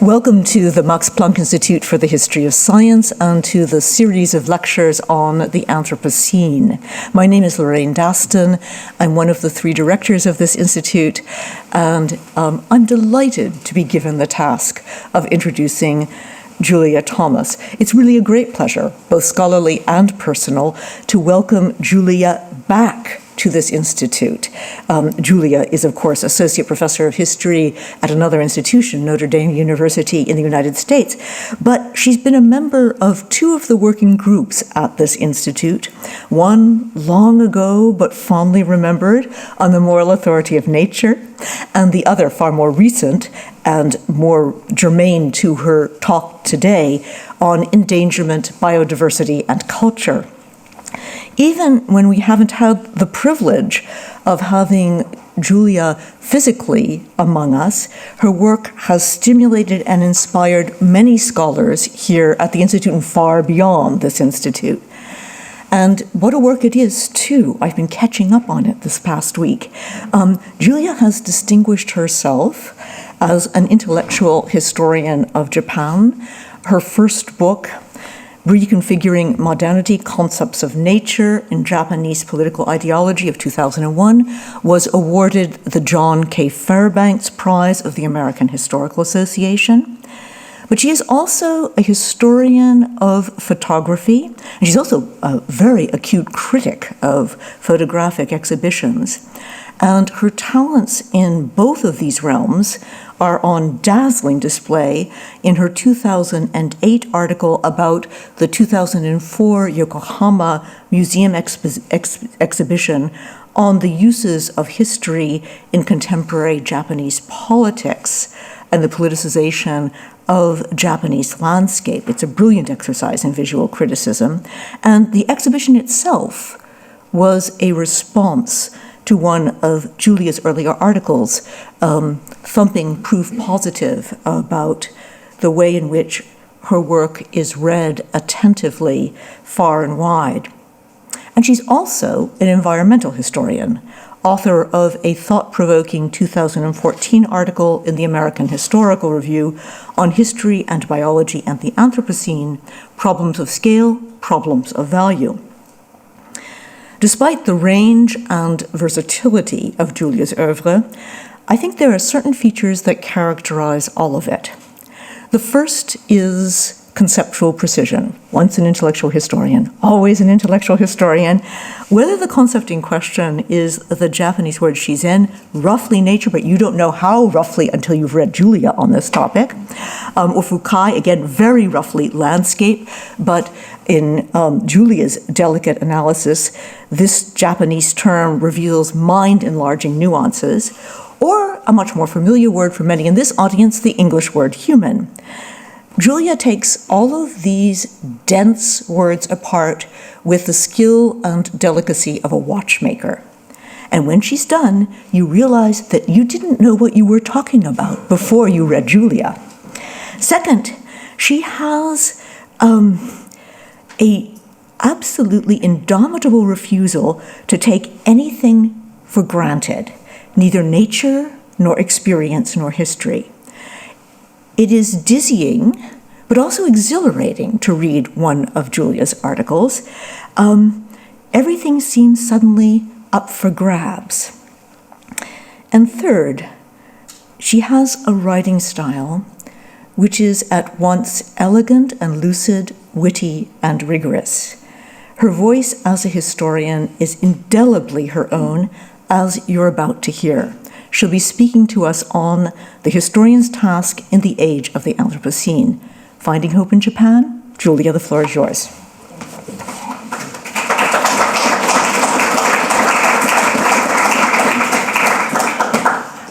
Welcome to the Max Planck Institute for the History of Science and to the series of lectures on the Anthropocene. My name is Lorraine Daston. I'm one of the three directors of this institute, and I'm delighted to be given the task of introducing Julia Thomas. It's really a great pleasure, both scholarly and personal, to welcome Julia back to this institute. Julia is, of course, Associate Professor of History at another institution, Notre Dame University in the United States, but she's been a member of two of the working groups at this institute, one long ago but fondly remembered on the moral authority of nature, and the other far more recent and more germane to her talk today on endangerment, biodiversity, and culture. Even when we haven't had the privilege of having Julia physically among us, her work has stimulated and inspired many scholars here at the Institute and far beyond this institute. And what a work it is, too. I've been catching up on it this past week. Julia has distinguished herself as an intellectual historian of Japan. Her first book, Reconfiguring Modernity, Concepts of Nature in Japanese Political Ideology of 2001, was awarded the John K. Fairbanks Prize of the American Historical Association. But she is also a historian of photography, and she's also a very acute critic of photographic exhibitions. And her talents in both of these realms are on dazzling display in her 2008 article about the 2004 Yokohama Museum exhibition on the uses of history in contemporary Japanese politics and the politicization of Japanese landscape. It's a brilliant exercise in visual criticism, and the exhibition itself was a response to one of Julia's earlier articles, thumping proof positive about the way in which her work is read attentively far and wide. And she's also an environmental historian, author of a thought-provoking 2014 article in the American Historical Review on history and biology and the Anthropocene, Problems of Scale, Problems of Value. Despite the range and versatility of Julia's oeuvre, I think there are certain features that characterize all of it. The first is conceptual precision. Once an intellectual historian, always an intellectual historian. Whether the concept in question is the Japanese word shizen, roughly nature, but you don't know how roughly until you've read Julia on this topic, or fukai, again, very roughly landscape, but in Julia's delicate analysis, this Japanese term reveals mind-enlarging nuances, or a much more familiar word for many in this audience, the English word human. Julia takes all of these dense words apart with the skill and delicacy of a watchmaker. And when she's done, you realize that you didn't know what you were talking about before you read Julia. Second, she has a absolutely indomitable refusal to take anything for granted, neither nature nor experience nor history. It is dizzying, but also exhilarating to read one of Julia's articles. Everything seems suddenly up for grabs. And third, she has a writing style which is at once elegant and lucid, witty and rigorous. Her voice as a historian is indelibly her own, as you're about to hear. She'll be speaking to us on the historian's task in the age of the Anthropocene. Finding Hope in Japan? Julia, the floor is yours.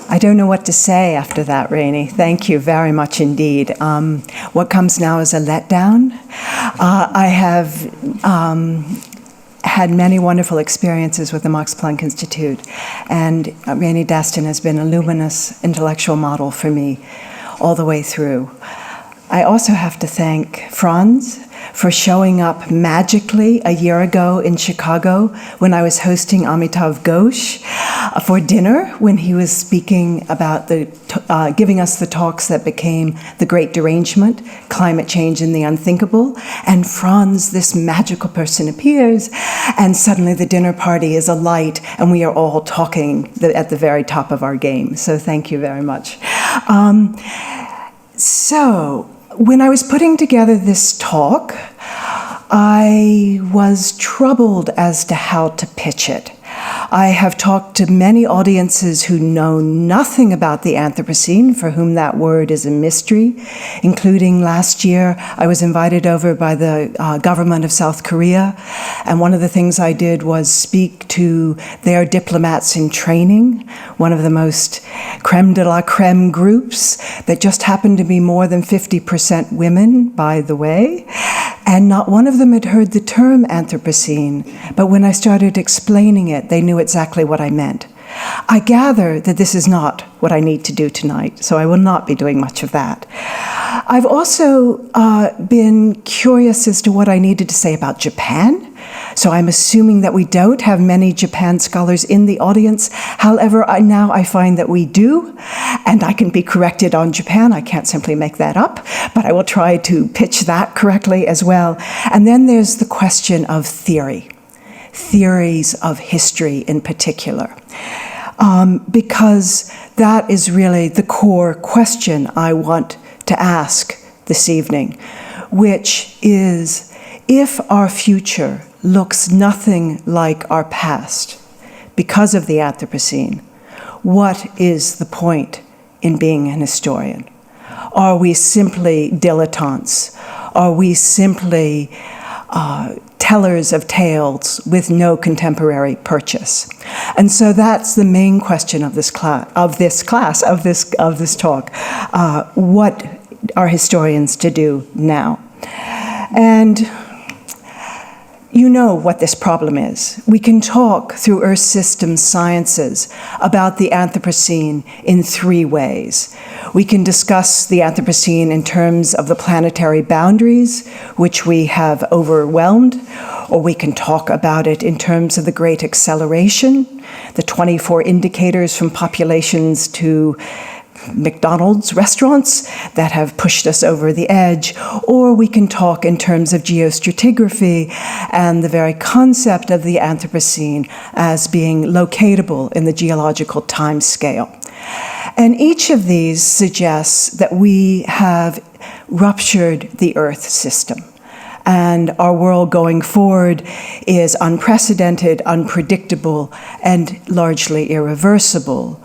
I don't know what to say after that, Rainey. Thank you very much indeed. What comes now is a letdown. I have had many wonderful experiences with the Max Planck Institute, and Rainey Daston has been a luminous intellectual model for me all the way through. I also have to thank Franz for showing up magically a year ago in Chicago when I was hosting Amitav Ghosh for dinner when he was speaking about giving us the talks that became The Great Derangement, Climate Change and the Unthinkable. And Franz, this magical person, appears, and suddenly the dinner party is alight, and we are all talking at the very top of our game. So thank you very much. So when I was putting together this talk, I was troubled as to how to pitch it. I have talked to many audiences who know nothing about the Anthropocene, for whom that word is a mystery, including last year I was invited over by the government of South Korea, and one of the things I did was speak to their diplomats in training, one of the most creme de la creme groups that just happened to be more than 50% women, by the way, and not one of them had heard the term Anthropocene, but when I started explaining it, they knew exactly what I meant. I gather that this is not what I need to do tonight, so I will not be doing much of that. I've also been curious as to what I needed to say about Japan, so I'm assuming that we don't have many Japan scholars in the audience. However, now I find that we do, and I can be corrected on Japan. I can't simply make that up, but I will try to pitch that correctly as well. And then there's the question of theory. Theories of history in particular, because that is really the core question I want to ask this evening, which is, if our future looks nothing like our past because of the Anthropocene, what is the point in being an historian? Are we simply dilettantes? Are we simply tellers of tales with no contemporary purchase? And so that's the main question of this talk. What are historians to do now? And you know what this problem is. We can talk through Earth system sciences about the Anthropocene in three ways. We can discuss the Anthropocene in terms of the planetary boundaries, which we have overwhelmed, or we can talk about it in terms of the great acceleration, the 24 indicators from populations to McDonald's restaurants that have pushed us over the edge, or we can talk in terms of geostratigraphy and the very concept of the Anthropocene as being locatable in the geological time scale. And each of these suggests that we have ruptured the Earth system, and our world going forward is unprecedented, unpredictable, and largely irreversible.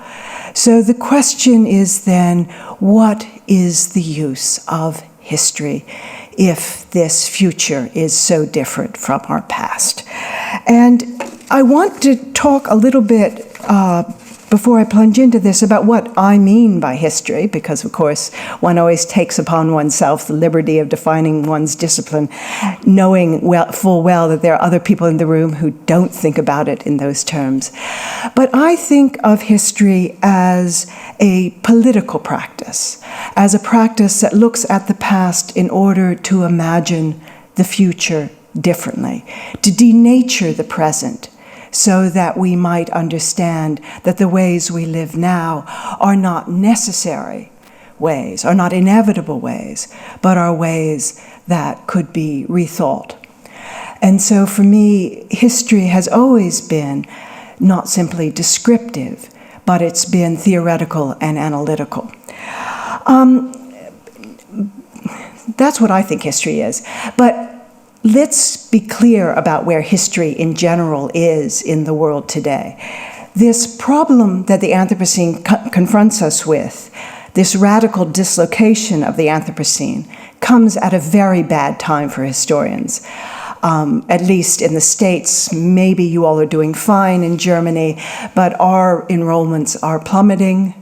So the question is then, what is the use of history if this future is so different from our past? And I want to talk a little bit before I plunge into this about what I mean by history, because of course one always takes upon oneself the liberty of defining one's discipline, knowing full well that there are other people in the room who don't think about it in those terms. But I think of history as a political practice, as a practice that looks at the past in order to imagine the future differently, to denature the present, so that we might understand that the ways we live now are not necessary ways, are not inevitable ways, but are ways that could be rethought. And so for me, history has always been not simply descriptive, but it's been theoretical and analytical. That's what I think history is. But let's be clear about where history in general is in the world today. This problem that the Anthropocene confronts us with, this radical dislocation of the Anthropocene, comes at a very bad time for historians. At least in the States, maybe you all are doing fine in Germany, but our enrollments are plummeting.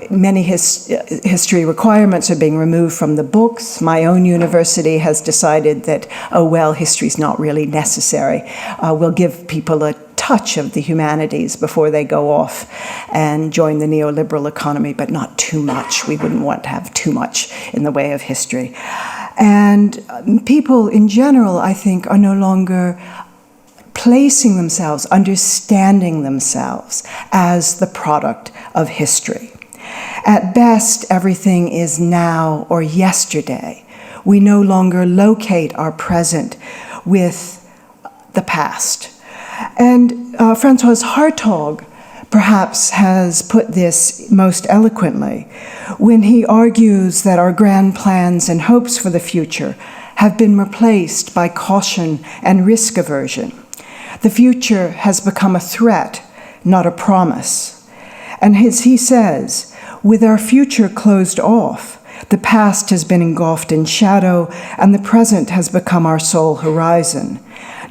Many history requirements are being removed from the books. My own university has decided that, oh well, history's not really necessary. We'll give people a touch of the humanities before they go off and join the neoliberal economy, but not too much. We wouldn't want to have too much in the way of history. And people in general, I think, are no longer placing themselves, understanding themselves as the product of history. At best, everything is now or yesterday. We no longer locate our present with the past. And François Hartog perhaps has put this most eloquently when he argues that our grand plans and hopes for the future have been replaced by caution and risk aversion. The future has become a threat, not a promise. And as he says, with our future closed off, the past has been engulfed in shadow, and the present has become our sole horizon.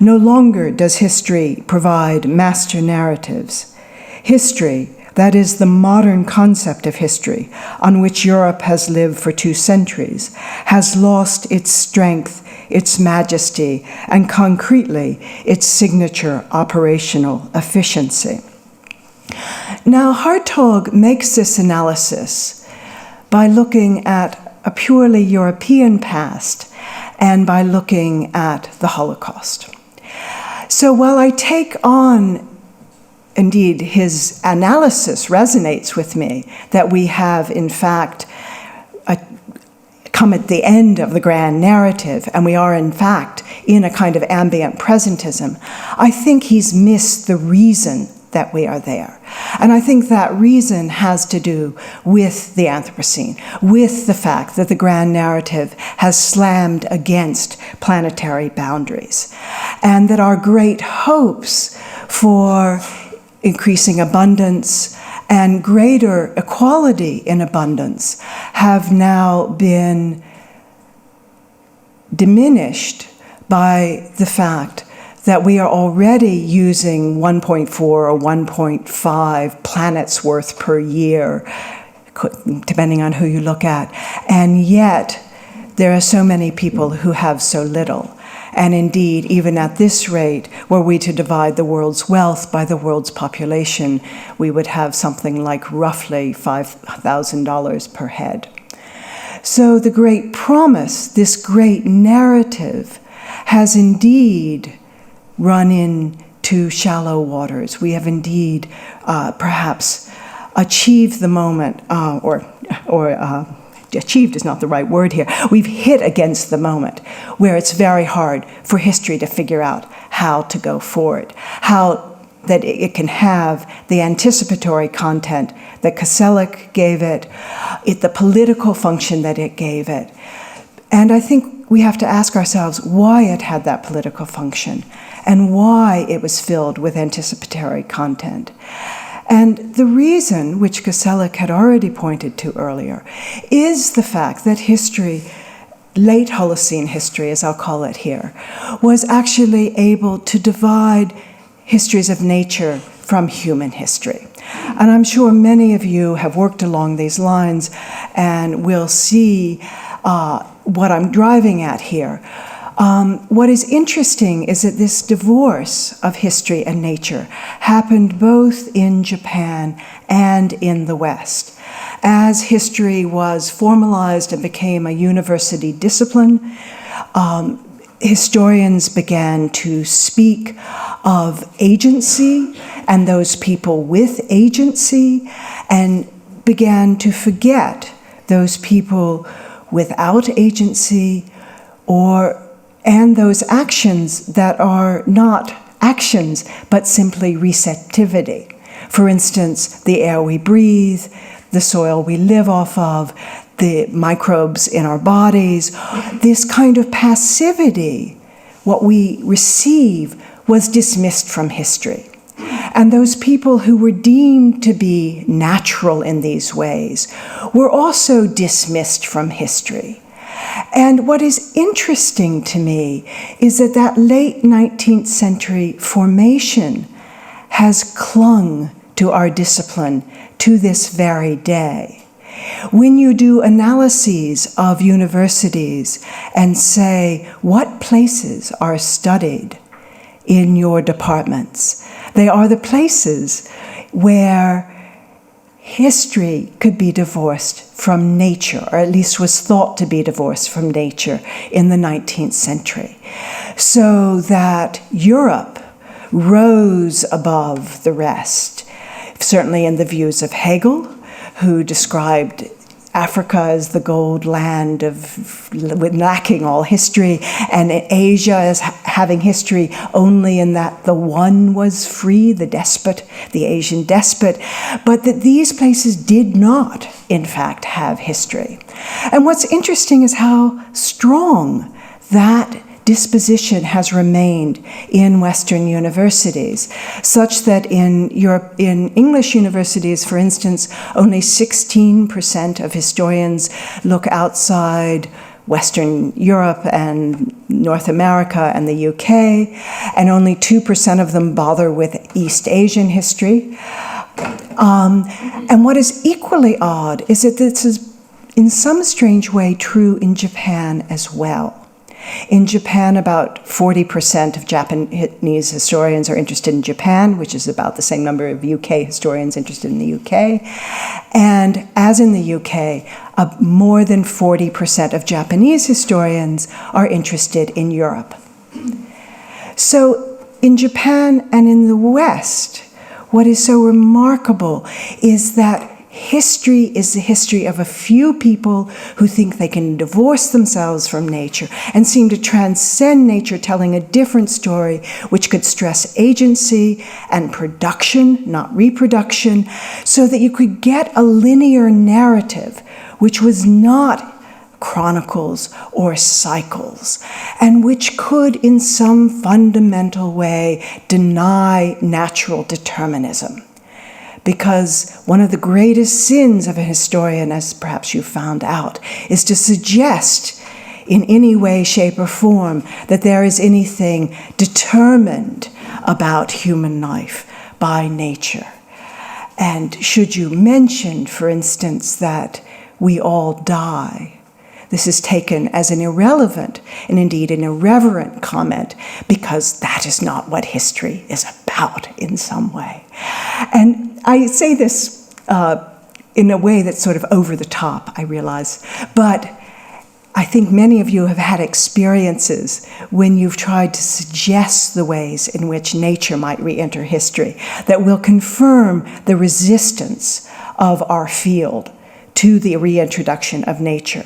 No longer does history provide master narratives. History, that is the modern concept of history, on which Europe has lived for 2 centuries, has lost its strength, its majesty, and concretely, its signature operational efficiency. Now, Hartog makes this analysis by looking at a purely European past and by looking at the Holocaust. So while I take on, indeed, his analysis resonates with me, that we have, in fact, come at the end of the grand narrative, and we are, in fact, in a kind of ambient presentism, I think he's missed the reason that we are there. And I think that reason has to do with the Anthropocene, with the fact that the grand narrative has slammed against planetary boundaries, and that our great hopes for increasing abundance and greater equality in abundance have now been diminished by the fact that we are already using 1.4 or 1.5 planets worth per year, depending on who you look at. And yet, there are so many people who have so little. And indeed, even at this rate, were we to divide the world's wealth by the world's population, we would have something like roughly $5,000 per head. So the great promise, this great narrative, has indeed run into shallow waters. We have indeed perhaps achieved the moment, achieved is not the right word here. We've hit against the moment where it's very hard for history to figure out how to go forward, how that it can have the anticipatory content that Koselleck gave it, the political function that it gave it. And I think we have to ask ourselves why it had that political function and why it was filled with anticipatory content. And the reason, which Koselleck had already pointed to earlier, is the fact that history, late Holocene history, as I'll call it here, was actually able to divide histories of nature from human history. And I'm sure many of you have worked along these lines and will see what I'm driving at here. What is interesting is that this divorce of history and nature happened both in Japan and in the West. As history was formalized and became a university discipline, historians began to speak of agency and those people with agency, and began to forget those people without agency and those actions that are not actions, but simply receptivity. For instance, the air we breathe, the soil we live off of, the microbes in our bodies. This kind of passivity, what we receive, was dismissed from history. And those people who were deemed to be natural in these ways were also dismissed from history. And what is interesting to me is that late 19th century formation has clung to our discipline to this very day. When you do analyses of universities and say what places are studied in your departments, they are the places where history could be divorced from nature, or at least was thought to be divorced from nature in the 19th century, so that Europe rose above the rest, certainly in the views of Hegel, who described Africa as the gold land with lacking all history, and Asia as having history only in that the one was free, the despot, the Asian despot, but that these places did not, in fact, have history. And what's interesting is how strong that disposition has remained in Western universities, such that in English universities, for instance, only 16% of historians look outside Western Europe and North America and the UK, and only 2% of them bother with East Asian history. And what is equally odd is that this is, in some strange way, true in Japan as well. In Japan, about 40% of Japanese historians are interested in Japan, which is about the same number of UK historians interested in the UK. And as in the UK, more than 40% of Japanese historians are interested in Europe. So in Japan and in the West, what is so remarkable is that history is the history of a few people who think they can divorce themselves from nature and seem to transcend nature, telling a different story which could stress agency and production, not reproduction, so that you could get a linear narrative which was not chronicles or cycles, and which could in some fundamental way deny natural determinism. Because one of the greatest sins of a historian, as perhaps you found out, is to suggest in any way, shape, or form that there is anything determined about human life by nature. And should you mention, for instance, that we all die, this is taken as an irrelevant and indeed an irreverent comment, because that is not what history is about in some way. And I say this in a way that's sort of over the top, I realize, but I think many of you have had experiences when you've tried to suggest the ways in which nature might re-enter history that will confirm the resistance of our field to the reintroduction of nature,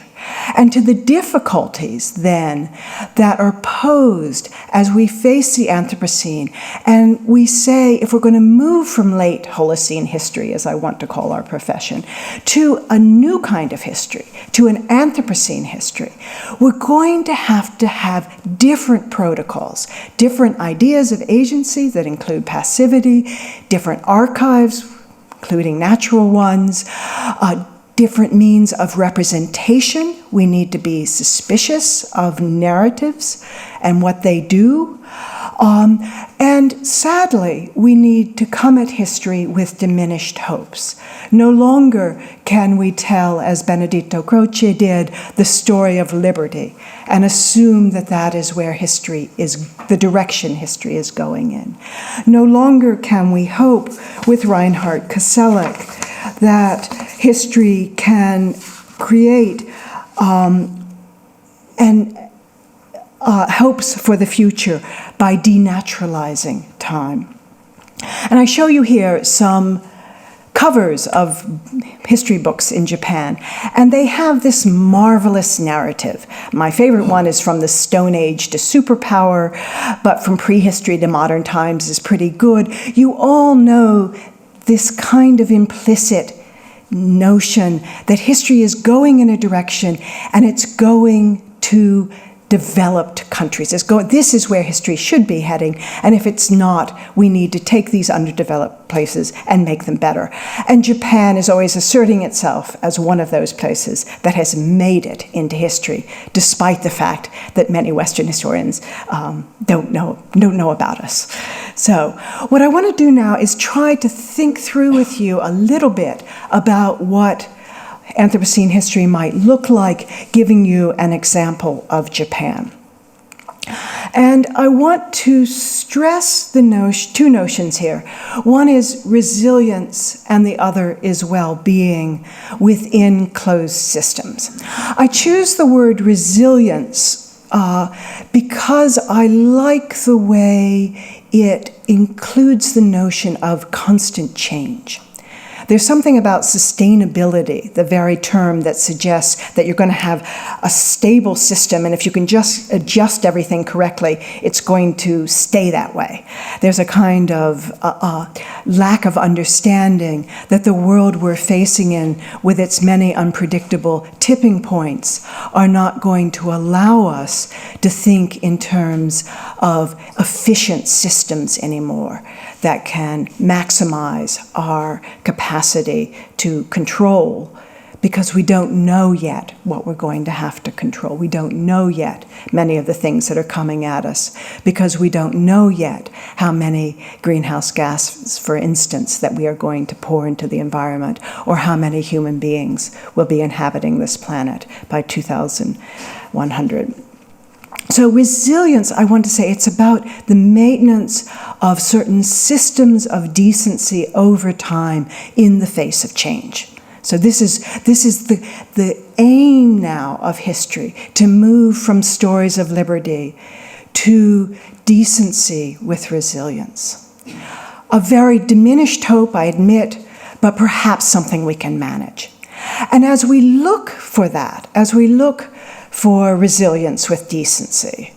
and to the difficulties then that are posed as we face the Anthropocene and we say, if we're going to move from late Holocene history, as I want to call our profession, to a new kind of history, to an Anthropocene history, we're going to have different protocols, different ideas of agency that include passivity, different archives, including natural ones, different means of representation. We need to be suspicious of narratives and what they do. And sadly, we need to come at history with diminished hopes. No longer can we tell, as Benedetto Croce did, the story of liberty and assume that that is where history is, the direction history is going in. No longer can we hope, with Reinhard Koselleck, that history can create hopes for the future by denaturalizing time. And I show you here some covers of history books in Japan, and they have this marvelous narrative. My favorite one is From the Stone Age to Superpower, but From Prehistory to Modern Times is pretty good. You all know this kind of implicit notion that history is going in a direction and it's going to developed countries. This is where history should be heading, and if it's not, we need to take these underdeveloped places and make them better. And Japan is always asserting itself as one of those places that has made it into history, despite the fact that many Western historians don't know about us. So what I want to do now is try to think through with you a little bit about what Anthropocene history might look like, giving you an example of Japan. And I want to stress two notions here. One is resilience, and the other is well-being within closed systems. I choose the word resilience because I like the way it includes the notion of constant change. There's something about sustainability, the very term that suggests that you're going to have a stable system, and if you can just adjust everything correctly, it's going to stay that way. There's a kind of lack of understanding that the world we're facing in, with its many unpredictable tipping points, are not going to allow us to think in terms of efficient systems anymore that can maximize our capacity to control, because we don't know yet what we're going to have to control. We don't know yet many of the things that are coming at us, because we don't know yet how many greenhouse gases, for instance, that we are going to pour into the environment, or how many human beings will be inhabiting this planet by 2100. So resilience, I want to say, it's about the maintenance of certain systems of decency over time in the face of change. So this is the aim now of history, to move from stories of liberty to decency with resilience. A very diminished hope, I admit, but perhaps something we can manage. And as we look for that, as we look for resilience with decency,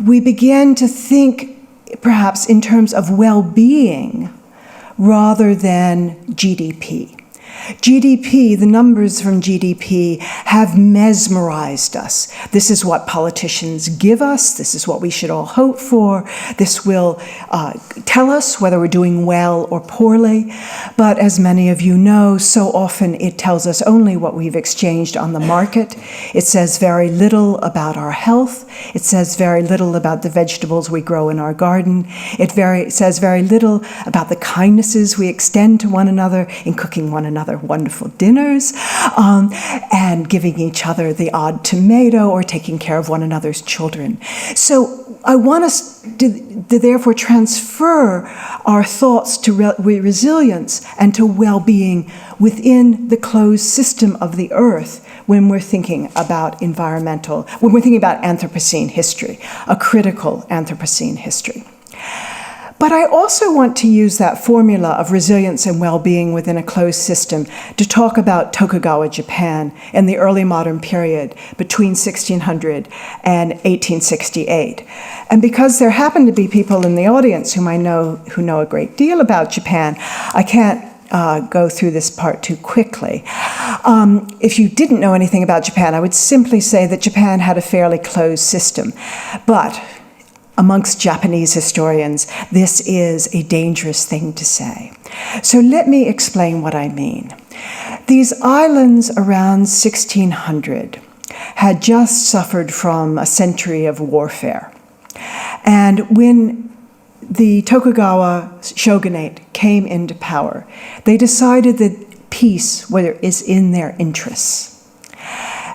we begin to think perhaps in terms of well-being rather than GDP. GDP, the numbers from GDP have mesmerized us. This is what politicians give us. This is what we should all hope for. This will tell us whether we're doing well or poorly. But as many of you know, so often it tells us only what we've exchanged on the market. It says very little about our health. It says very little about the vegetables we grow in our garden. It says very little about the kindnesses we extend to one another in cooking one another wonderful dinners, and giving each other the odd tomato, or taking care of one another's children. So I want us to therefore transfer our thoughts to resilience and to well-being within the closed system of the earth when we're thinking about when we're thinking about Anthropocene history, a critical Anthropocene history. But I also want to use that formula of resilience and well-being within a closed system to talk about Tokugawa Japan in the early modern period between 1600 and 1868. And because there happen to be people in the audience who know a great deal about Japan, I can't go through this part too quickly. If you didn't know anything about Japan, I would simply say that Japan had a fairly closed system. But amongst Japanese historians, this is a dangerous thing to say. So let me explain what I mean. These islands around 1600 had just suffered from a century of warfare. And when the Tokugawa shogunate came into power, they decided that peace is in their interests.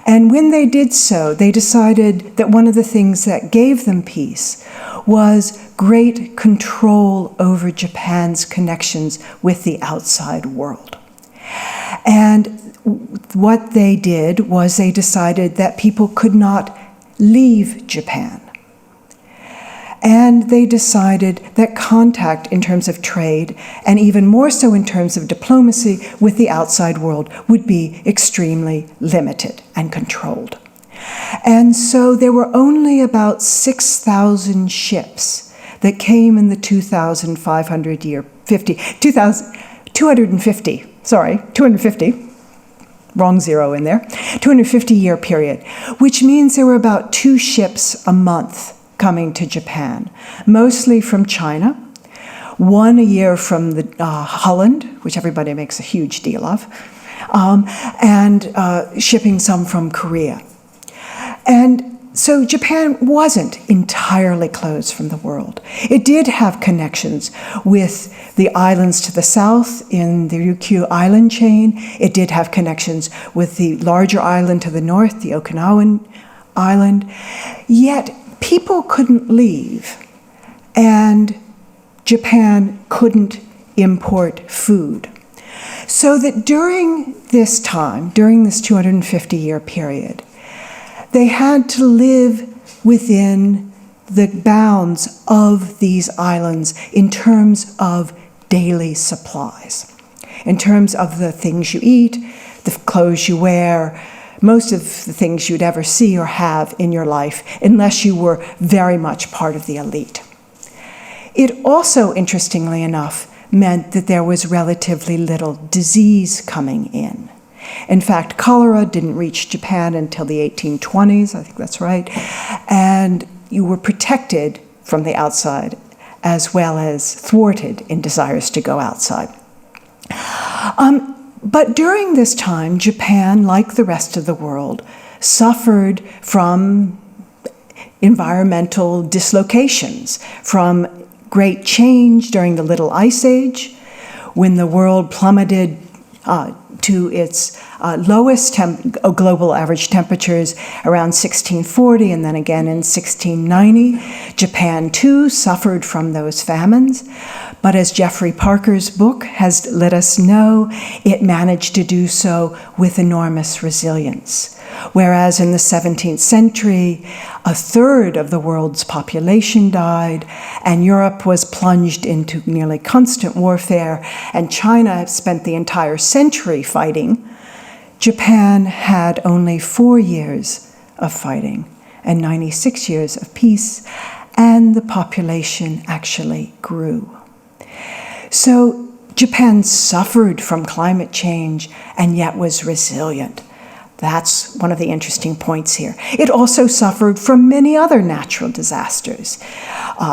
And when they did so, they decided that one of the things that gave them peace was great control over Japan's connections with the outside world. And what they did was they decided that people could not leave Japan. And they decided that contact in terms of trade, and even more so in terms of diplomacy with the outside world, would be extremely limited and controlled. And so there were only about 6,000 ships that came in the 250-year period, which means there were about 2 ships a month coming to Japan, mostly from China, 1 a year from Holland, which everybody makes a huge deal of, and shipping some from Korea. And so Japan wasn't entirely closed from the world. It did have connections with the islands to the south in the Ryukyu island chain. It did have connections with the larger island to the north, the Okinawan island. Yet people couldn't leave, and Japan couldn't import food. So that during this time, during this 250-year period, they had to live within the bounds of these islands in terms of daily supplies, in terms of the things you eat, the clothes you wear, most of the things you'd ever see or have in your life, unless you were very much part of the elite. It also, interestingly enough, meant that there was relatively little disease coming in. In fact, cholera didn't reach Japan until the 1820s, I think that's right, and you were protected from the outside as well as thwarted in desires to go outside. But during this time, Japan, like the rest of the world, suffered from environmental dislocations, from great change during the Little Ice Age, when the world plummeted to its lowest global average temperatures around 1640 and then again in 1690. Japan, too, suffered from those famines. But as Jeffrey Parker's book has let us know, it managed to do so with enormous resilience. Whereas in the 17th century, a third of the world's population died, and Europe was plunged into nearly constant warfare, and China spent the entire century fighting, Japan had only 4 years of fighting and 96 years of peace, and the population actually grew. So Japan suffered from climate change and yet was resilient. That's one of the interesting points here. It also suffered from many other natural disasters.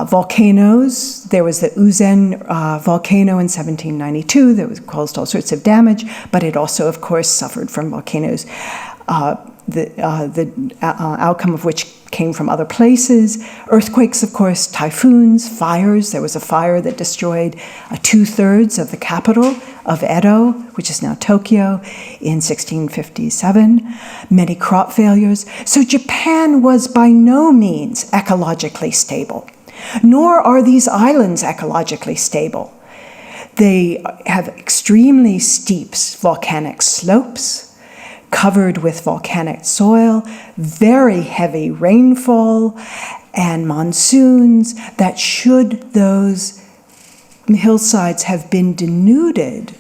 Volcanoes, there was the Uzen volcano in 1792 that caused all sorts of damage, but it also, of course, suffered from volcanoes, the outcome of which came from other places. Earthquakes, of course, typhoons, fires. There was a fire that destroyed 2/3 of the capital of Edo, which is now Tokyo, in 1657. Many crop failures. So Japan was by no means ecologically stable, nor are these islands ecologically stable. They have extremely steep volcanic slopes, covered with volcanic soil, very heavy rainfall, and monsoons that, should those hillsides have been denuded,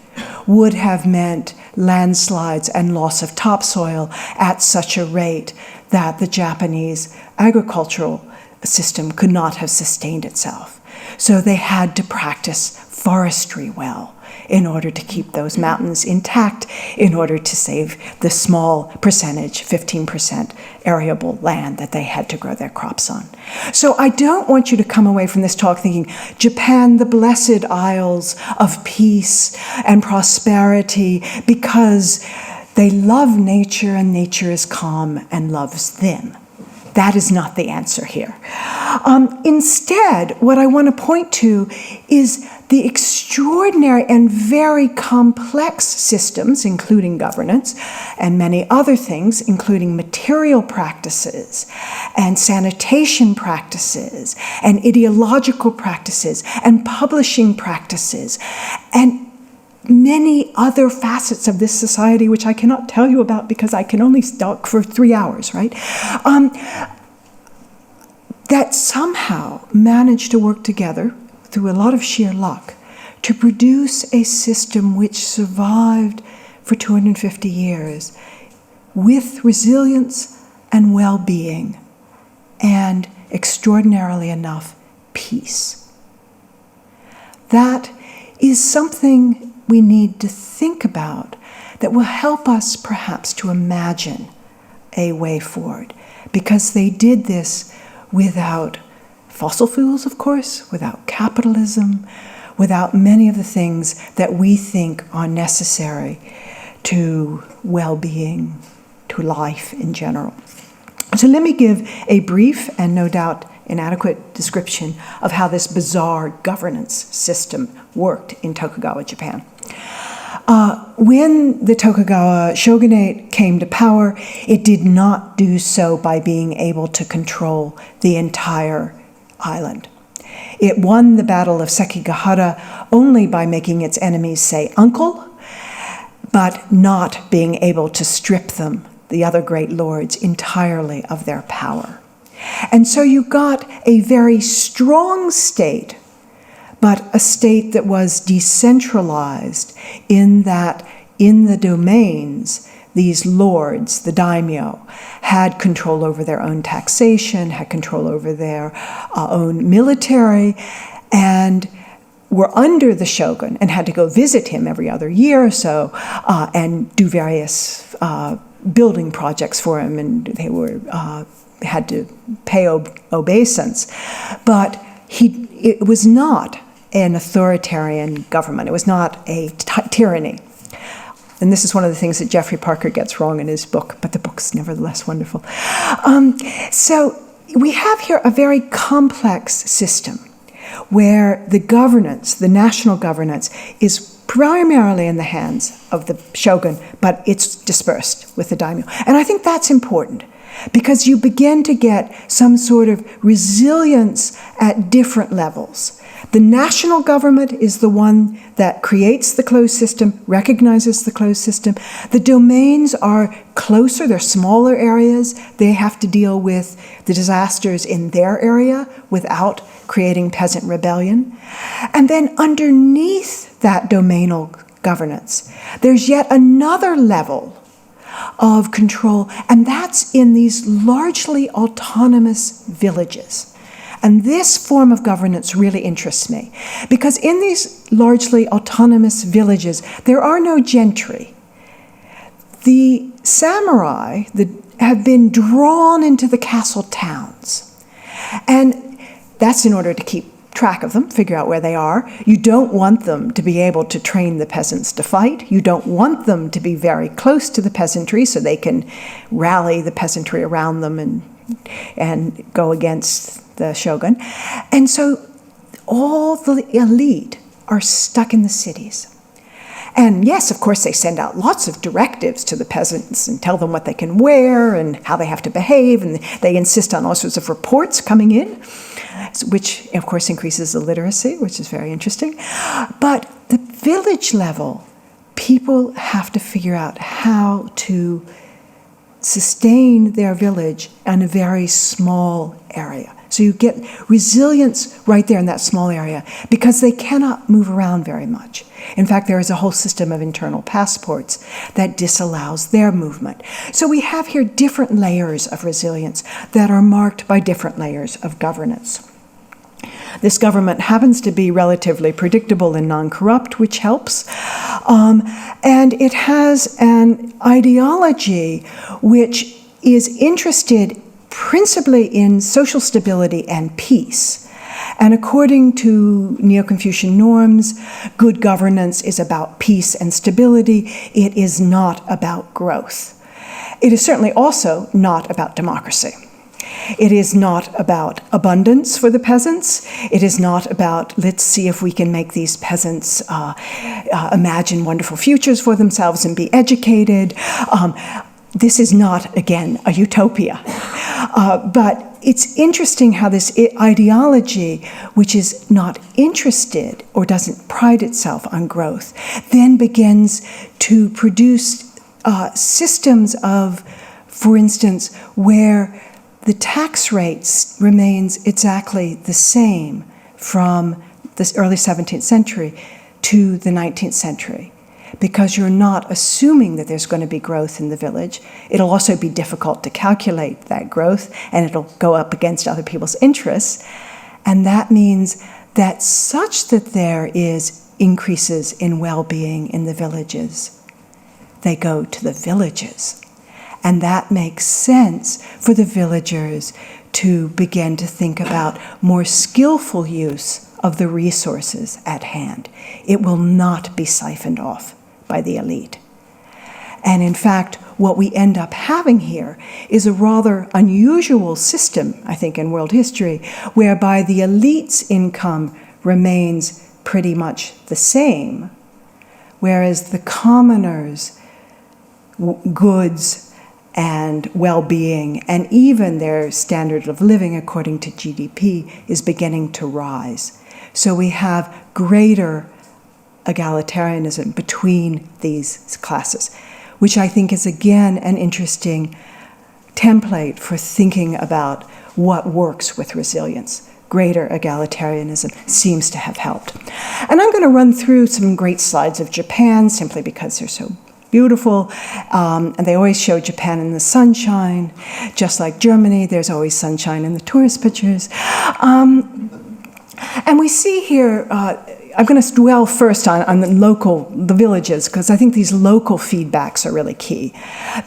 would have meant landslides and loss of topsoil at such a rate that the Japanese agricultural system could not have sustained itself. So they had to practice forestry well in order to keep those mountains intact, in order to save the small percentage, 15% arable land that they had to grow their crops on. So I don't want you to come away from this talk thinking, Japan, the blessed isles of peace and prosperity, because they love nature and nature is calm and loves them. That is not the answer here. Instead, what I want to point to is the extraordinary and very complex systems, including governance, and many other things, including material practices, and sanitation practices, and ideological practices, and publishing practices, and many other facets of this society, which I cannot tell you about because I can only talk for 3 hours, right? That somehow managed to work together through a lot of sheer luck to produce a system which survived for 250 years with resilience and well-being and, extraordinarily enough, peace. That is something we need to think about that will help us perhaps to imagine a way forward, because they did this without fossil fuels, of course, without capitalism, without many of the things that we think are necessary to well-being, to life in general. So let me give a brief and no doubt inadequate description of how this bizarre governance system worked in Tokugawa, Japan. When the Tokugawa shogunate came to power, it did not do so by being able to control the entire island. It won the Battle of Sekigahara only by making its enemies say uncle, but not being able to strip them, the other great lords, entirely of their power. And so you got a very strong state, but a state that was decentralized in that in the domains, these lords, the daimyo, had control over their own taxation, had control over their own military, and were under the shogun and had to go visit him every other year or so and do various building projects for him, and they were had to pay obeisance. But it was not an authoritarian government. It was not a tyranny. And this is one of the things that Jeffrey Parker gets wrong in his book, but the book's nevertheless wonderful. So we have here a very complex system where the governance, the national governance, is primarily in the hands of the shogun, but it's dispersed with the daimyo. And I think that's important, because you begin to get some sort of resilience at different levels. The national government is the one that creates the closed system, recognizes the closed system. The domains are closer, they're smaller areas. They have to deal with the disasters in their area without creating peasant rebellion. And then underneath that domainal governance, there's yet another level of control, and that's in these largely autonomous villages. And this form of governance really interests me, because in these largely autonomous villages, there are no gentry. The samurai have been drawn into the castle towns, and that's in order to keep track of them, figure out where they are. You don't want them to be able to train the peasants to fight. You don't want them to be very close to the peasantry so they can rally the peasantry around them and go against the shogun. And so all the elite are stuck in the cities. And yes, of course, they send out lots of directives to the peasants and tell them what they can wear and how they have to behave, and they insist on all sorts of reports coming in, which, of course, increases the literacy, which is very interesting. But the village level, people have to figure out how to sustain their village in a very small area. So you get resilience right there in that small area because they cannot move around very much. In fact, there is a whole system of internal passports that disallows their movement. So we have here different layers of resilience that are marked by different layers of governance. This government happens to be relatively predictable and non-corrupt, which helps. And it has an ideology which is interested principally in social stability and peace. And according to Neo-Confucian norms, good governance is about peace and stability. It is not about growth. It is certainly also not about democracy. It is not about abundance for the peasants. It is not about, let's see if we can make these peasants imagine wonderful futures for themselves and be educated. This is not, again, a utopia. But it's interesting how this ideology, which is not interested or doesn't pride itself on growth, then begins to produce systems of, for instance, where the tax rates remains exactly the same from the early 17th century to the 19th century. Because you're not assuming that there's going to be growth in the village. It'll also be difficult to calculate that growth, and it'll go up against other people's interests. And that means that such that there is increases in well-being in the villages, they go to the villages. And that makes sense for the villagers to begin to think about more skillful use of the resources at hand. It will not be siphoned off by the elite. And in fact, what we end up having here is a rather unusual system, I think, in world history, whereby the elite's income remains pretty much the same, whereas the commoners' goods and well-being, and even their standard of living according to GDP, is beginning to rise. So we have greater egalitarianism between these classes, which I think is again an interesting template for thinking about what works with resilience. Greater egalitarianism seems to have helped. And I'm going to run through some great slides of Japan simply because they're so beautiful. And they always show Japan in the sunshine. Just like Germany, there's always sunshine in the tourist pictures. And we see here, I'm going to dwell first on the villages, because I think these local feedbacks are really key.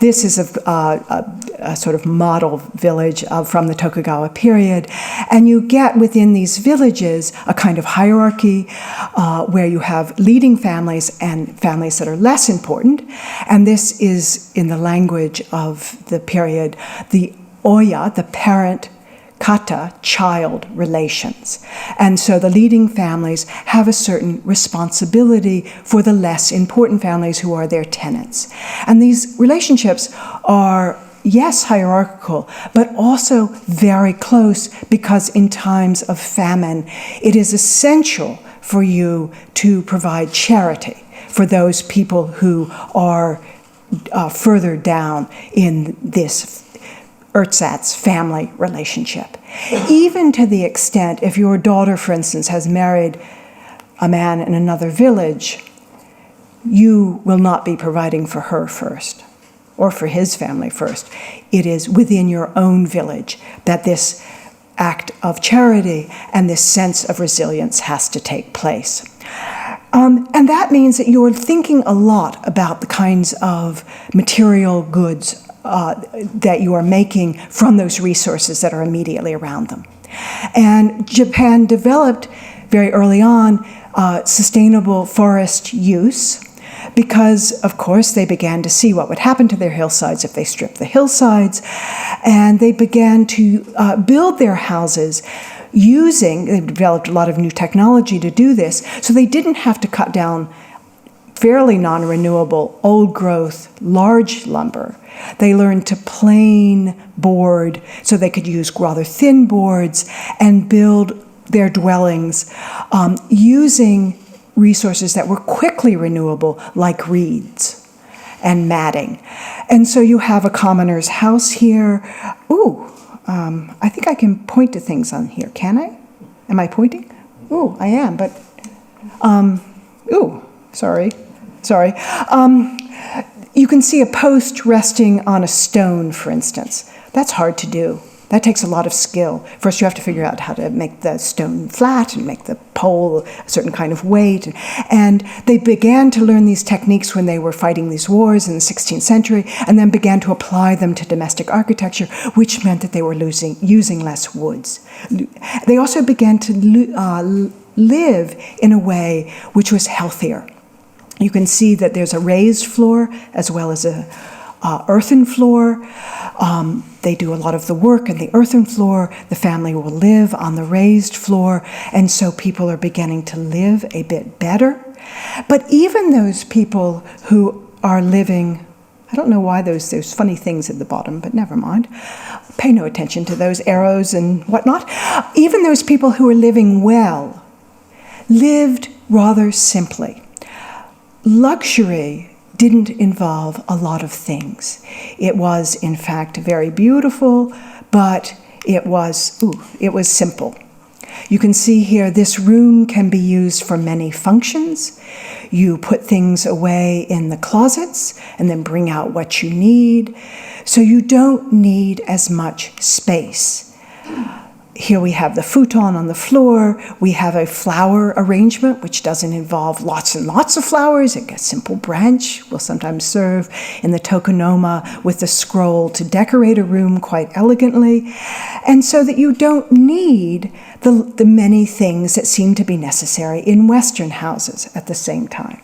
This is a sort of model village from the Tokugawa period, and you get within these villages a kind of hierarchy where you have leading families and families that are less important, and this is, in the language of the period, the oya, the parent, kata, child relations. And so the leading families have a certain responsibility for the less important families who are their tenants. And these relationships are, yes, hierarchical, but also very close, because in times of famine, it is essential for you to provide charity for those people who are further down in this ersatz family relationship. Even to the extent, if your daughter, for instance, has married a man in another village, you will not be providing for her first, or for his family first. It is within your own village that this act of charity and this sense of resilience has to take place. And that means that you're thinking a lot about the kinds of material goods that you are making from those resources that are immediately around them. And Japan developed very early on sustainable forest use, because, of course, they began to see what would happen to their hillsides if they stripped the hillsides, and they began to build their houses they developed a lot of new technology to do this, so they didn't have to cut down fairly non-renewable, old-growth, large lumber. They learned to plane board, so they could use rather thin boards and build their dwellings using resources that were quickly renewable, like reeds and matting. And so you have a commoner's house here. I think I can point to things on here. Can I? Am I pointing? I am, but, sorry. You can see a post resting on a stone, for instance. That's hard to do. That takes a lot of skill. First, you have to figure out how to make the stone flat and make the pole a certain kind of weight. And they began to learn these techniques when they were fighting these wars in the 16th century, and then began to apply them to domestic architecture, which meant that they were using less woods. They also began to live in a way which was healthier. You can see that there's a raised floor as well as a earthen floor. They do a lot of the work in the earthen floor. The family will live on the raised floor, and so people are beginning to live a bit better. But even those people who are living, I don't know why there's funny things at the bottom, but never mind. Pay no attention to those arrows and whatnot. Even those people who are living well lived rather simply. Luxury didn't involve a lot of things. It was, in fact, very beautiful, but it was simple. You can see here, this room can be used for many functions. You put things away in the closets and then bring out what you need. So you don't need as much space. Here we have the futon on the floor. We have a flower arrangement, which doesn't involve lots and lots of flowers. A simple branch will sometimes serve in the tokonoma with the scroll to decorate a room quite elegantly. And so that you don't need the many things that seem to be necessary in Western houses at the same time.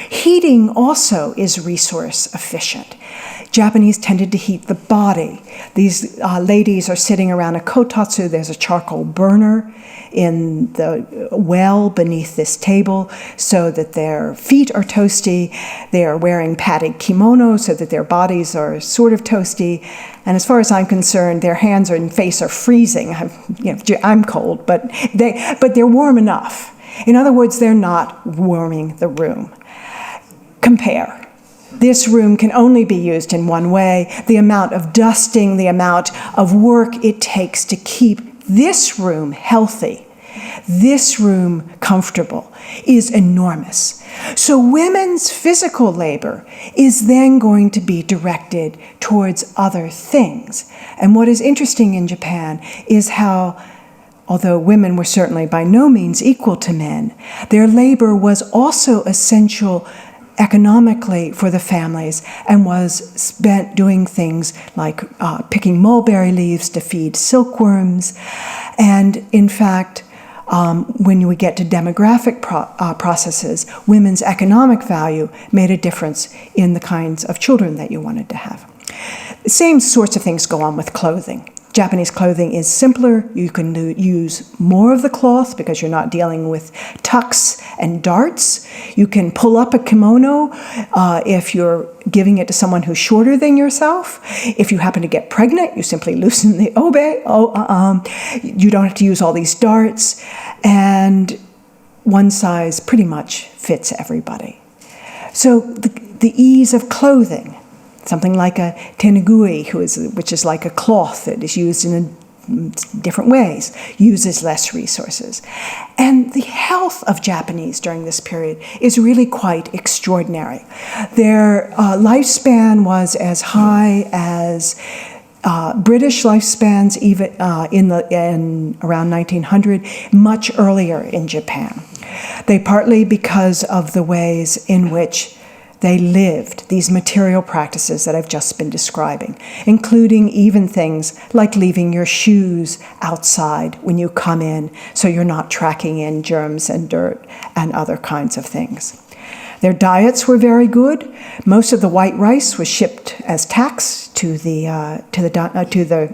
Heating also is resource efficient. Japanese tended to heat the body. These ladies are sitting around a kotatsu. There's a charcoal burner in the well beneath this table so that their feet are toasty. They are wearing padded kimono so that their bodies are sort of toasty. And as far as I'm concerned, their hands and face are freezing. I'm cold, but they're warm enough. In other words, they're not warming the room. Compare. This room can only be used in one way. The amount of dusting, the amount of work it takes to keep this room healthy, this room comfortable, is enormous. So women's physical labor is then going to be directed towards other things. And what is interesting in Japan is how, although women were certainly by no means equal to men, their labor was also essential economically for the families and was spent doing things like picking mulberry leaves to feed silkworms. And in fact, when we get to demographic processes, women's economic value made a difference in the kinds of children that you wanted to have. The same sorts of things go on with clothing. Japanese clothing is simpler. You can use more of the cloth because you're not dealing with tucks and darts. You can pull up a kimono if you're giving it to someone who's shorter than yourself. If you happen to get pregnant, you simply loosen the obe. You don't have to use all these darts. And one size pretty much fits everybody. So the ease of clothing, something like a tenugui, which is like a cloth that is used in different ways, uses less resources. And the health of Japanese during this period is really quite extraordinary. Their lifespan was as high as British lifespans, even in around 1900, much earlier in Japan. They partly because of the ways in which they lived these material practices that I've just been describing, including even things like leaving your shoes outside when you come in so you're not tracking in germs and dirt and other kinds of things. Their diets were very good. Most of the white rice was shipped as tax to the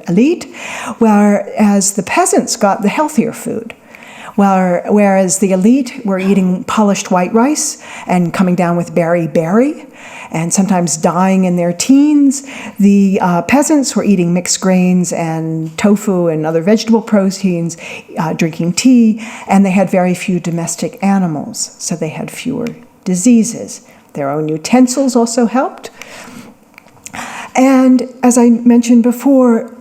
elite, whereas the peasants got the healthier food. Whereas the elite were eating polished white rice and coming down with berry, and sometimes dying in their teens, the peasants were eating mixed grains and tofu and other vegetable proteins, drinking tea, and they had very few domestic animals, so they had fewer diseases. Their own utensils also helped. And as I mentioned before,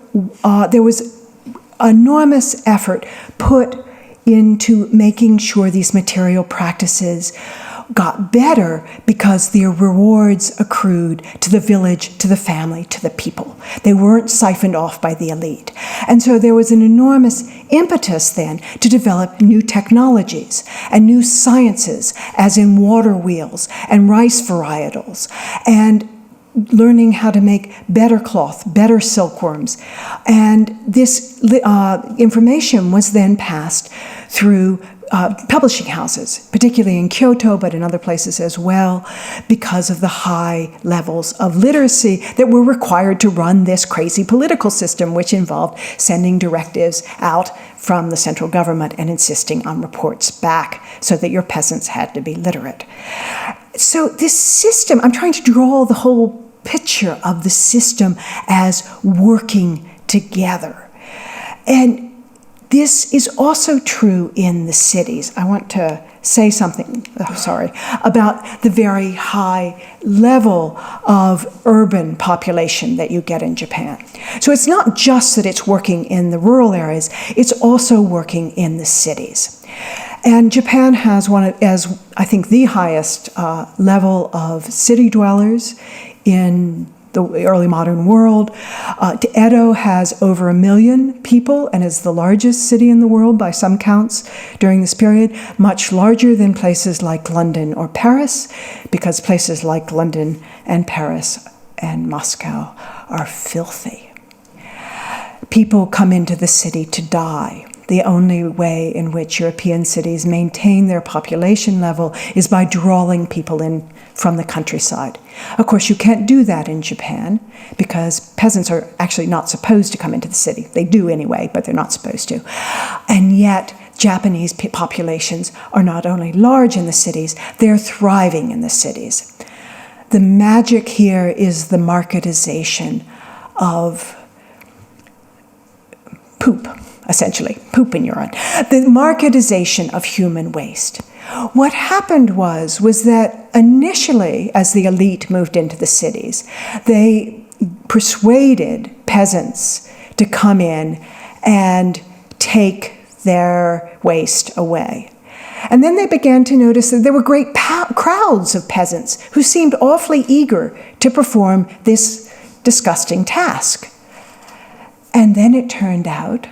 there was enormous effort put into making sure these material practices got better because their rewards accrued to the village, to the family, to the people. They weren't siphoned off by the elite. And so there was an enormous impetus then to develop new technologies and new sciences, as in water wheels and rice varietals, and learning how to make better cloth, better silkworms. And this information was then passed through publishing houses, particularly in Kyoto, but in other places as well, because of the high levels of literacy that were required to run this crazy political system, which involved sending directives out from the central government and insisting on reports back so that your peasants had to be literate. So this system, I'm trying to draw the whole picture of the system as working together. And this is also true in the cities. I want to say something, about the very high level of urban population that you get in Japan. So it's not just that it's working in the rural areas, it's also working in the cities. And Japan has I think, the highest level of city dwellers in the early modern world. Edo has over 1 million people and is the largest city in the world by some counts during this period, much larger than places like London or Paris, because places like London and Paris and Moscow are filthy. People come into the city to die. the only way in which European cities maintain their population level is by drawing people in from the countryside. Of course, you can't do that in Japan because peasants are actually not supposed to come into the city. They do anyway, but they're not supposed to. And yet, Japanese populations are not only large in the cities, they're thriving in the cities. The magic here is the marketization of poop, essentially, poop and urine. The marketization of human waste. What happened was that initially, as the elite moved into the cities, they persuaded peasants to come in and take their waste away. And then they began to notice that there were great crowds of peasants who seemed awfully eager to perform this disgusting task. And then it turned out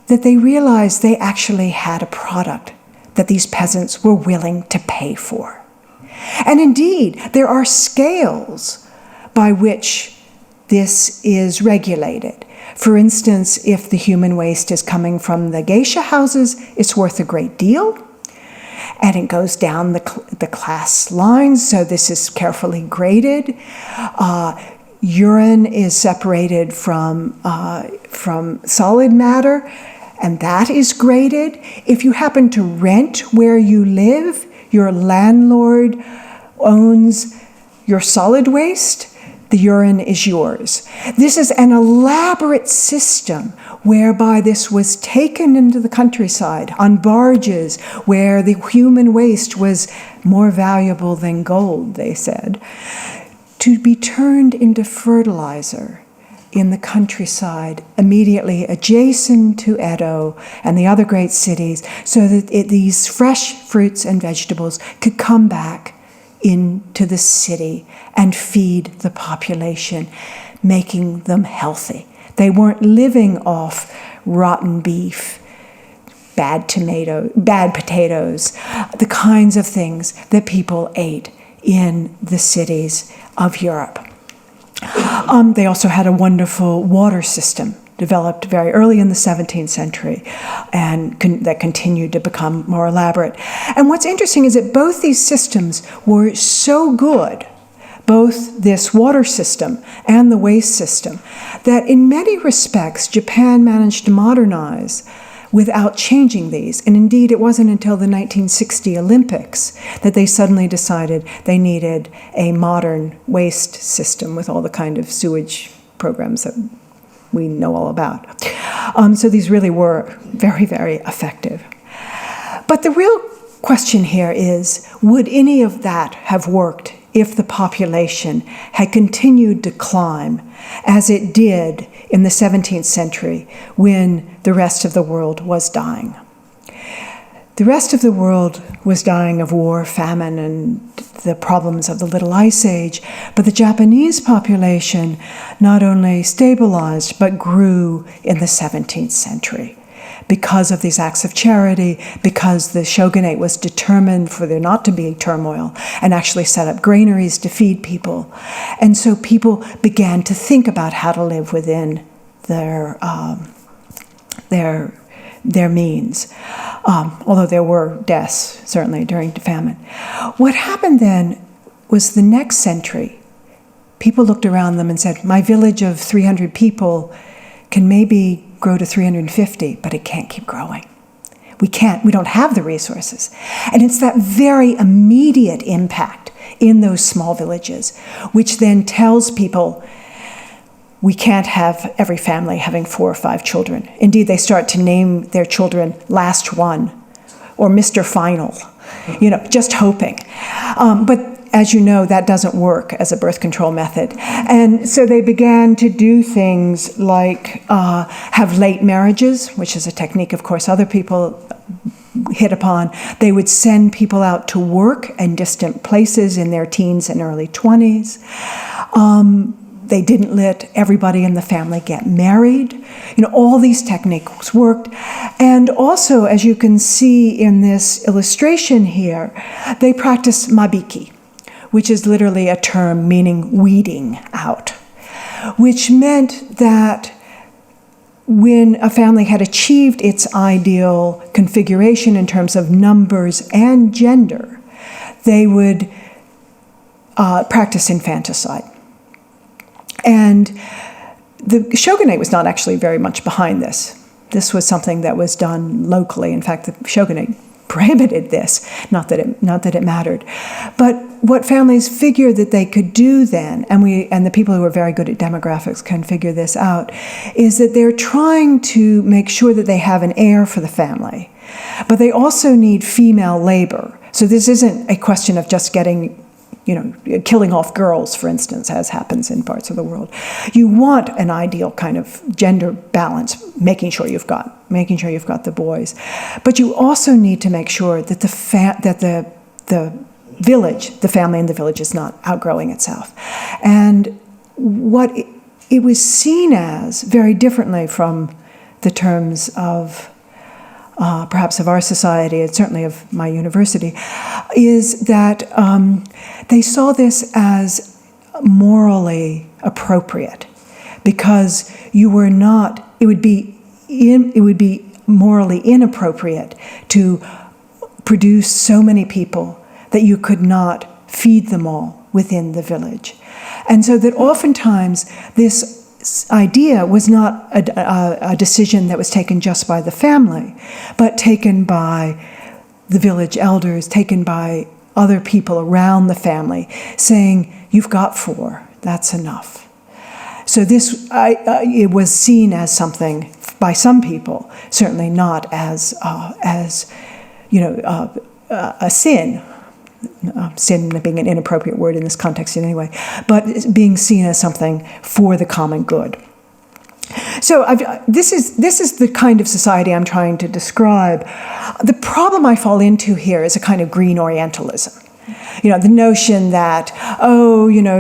that they realized they actually had a product that these peasants were willing to pay for. And indeed, there are scales by which this is regulated. For instance, if the human waste is coming from the geisha houses, it's worth a great deal. And it goes down the class lines, so this is carefully graded. Urine is separated from solid matter, and that is graded. If you happen to rent where you live, your landlord owns your solid waste, the urine is yours. This is an elaborate system whereby this was taken into the countryside on barges where the human waste was more valuable than gold, they said, to be turned into fertilizer in the countryside immediately adjacent to Edo and the other great cities, so that these fresh fruits and vegetables could come back into the city and feed the population, making them healthy. They weren't living off rotten beef, bad potatoes, the kinds of things that people ate in the cities of Europe. They also had a wonderful water system developed very early in the 17th century and that continued to become more elaborate. And what's interesting is that both these systems were so good, both this water system and the waste system, that in many respects Japan managed to modernize without changing these. And indeed, it wasn't until the 1960 Olympics that they suddenly decided they needed a modern waste system with all the kind of sewage programs that we know all about. So these really were very, very effective. But the real question here is, would any of that have worked if the population had continued to climb as it did in the 17th century when the rest of the world was dying? The rest of the world was dying of war, famine, and the problems of the Little Ice Age, but the Japanese population not only stabilized, but grew in the 17th century because of these acts of charity, because the shogunate was determined for there not to be turmoil and actually set up granaries to feed people. And so people began to think about how to live within their means, although there were deaths, certainly, during the famine. What happened then was the next century, people looked around them and said, my village of 300 people can maybe grow to 350, but it can't keep growing. We don't have the resources. And it's that very immediate impact in those small villages, which then tells people, we can't have every family having 4 or 5 children. Indeed, they start to name their children last one or Mr. Final, just hoping. But as you know, that doesn't work as a birth control method. And so they began to do things like have late marriages, which is a technique, of course, other people hit upon. They would send people out to work in distant places in their teens and early 20s. They didn't let everybody in the family get married. All these techniques worked. And also, as you can see in this illustration here, they practiced mabiki, which is literally a term meaning weeding out, which meant that when a family had achieved its ideal configuration in terms of numbers and gender, they would practice infanticide. And the shogunate was not actually very much behind this. This was something that was done locally. In fact, the shogunate prohibited this, not that it mattered. But what families figured that they could do then, and the people who are very good at demographics can figure this out, is that they're trying to make sure that they have an heir for the family. But they also need female labor. So this isn't a question of just getting, killing off girls, for instance, as happens in parts of the world. You want an ideal kind of gender balance, making sure you've got the boys, but you also need to make sure that the village, the family in the village, is not outgrowing itself. And what it was seen as, very differently from the terms of perhaps of our society, and certainly of my university, is that they saw this as morally appropriate, because you were not. It would be morally inappropriate to produce so many people that you could not feed them all within the village, and so that oftentimes this idea was not a decision that was taken just by the family, but taken by the village elders, taken by other people around the family, saying, "You've got 4, that's enough." So this, it was seen as something, by some people, certainly not as a sin. Sin being an inappropriate word in this context in any way, but being seen as something for the common good. So this is the kind of society I'm trying to describe. The problem I fall into here is a kind of green Orientalism. The notion that,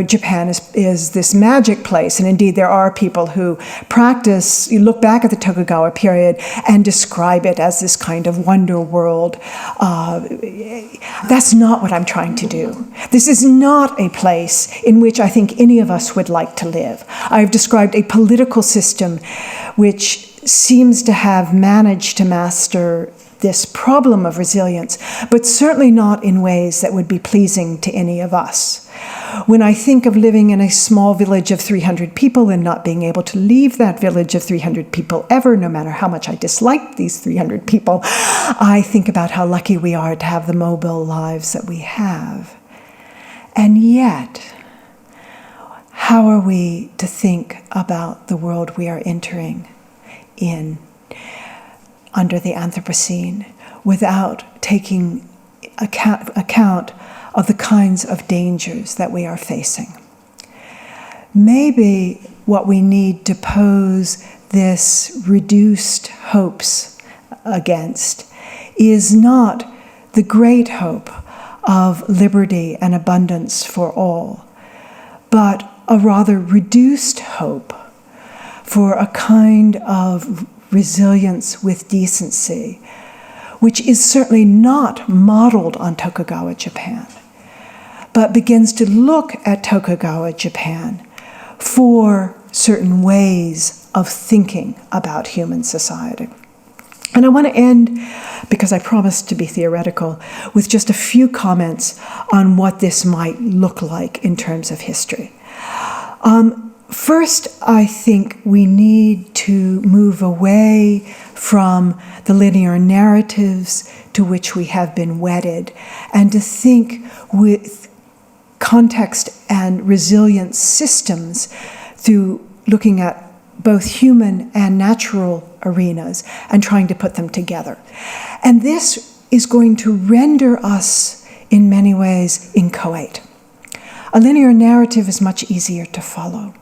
Japan is this magic place, and indeed there are people who practice, you look back at the Tokugawa period and describe it as this kind of wonder world. That's not what I'm trying to do. This is not a place in which I think any of us would like to live. I've described a political system which seems to have managed to master this problem of resilience, but certainly not in ways that would be pleasing to any of us. When I think of living in a small village of 300 people and not being able to leave that village of 300 people ever, no matter how much I dislike these 300 people, I think about how lucky we are to have the mobile lives that we have. And yet, how are we to think about the world we are entering in under the Anthropocene without taking account of the kinds of dangers that we are facing? Maybe what we need to pose this reduced hopes against is not the great hope of liberty and abundance for all, but a rather reduced hope for a kind of resilience with decency, which is certainly not modeled on Tokugawa Japan, but begins to look at Tokugawa Japan for certain ways of thinking about human society. And I want to end, because I promised to be theoretical, with just a few comments on what this might look like in terms of history. First, I think we need to move away from the linear narratives to which we have been wedded, and to think with context and resilient systems through looking at both human and natural arenas and trying to put them together. And this is going to render us, in many ways, inchoate. A linear narrative is much easier to follow.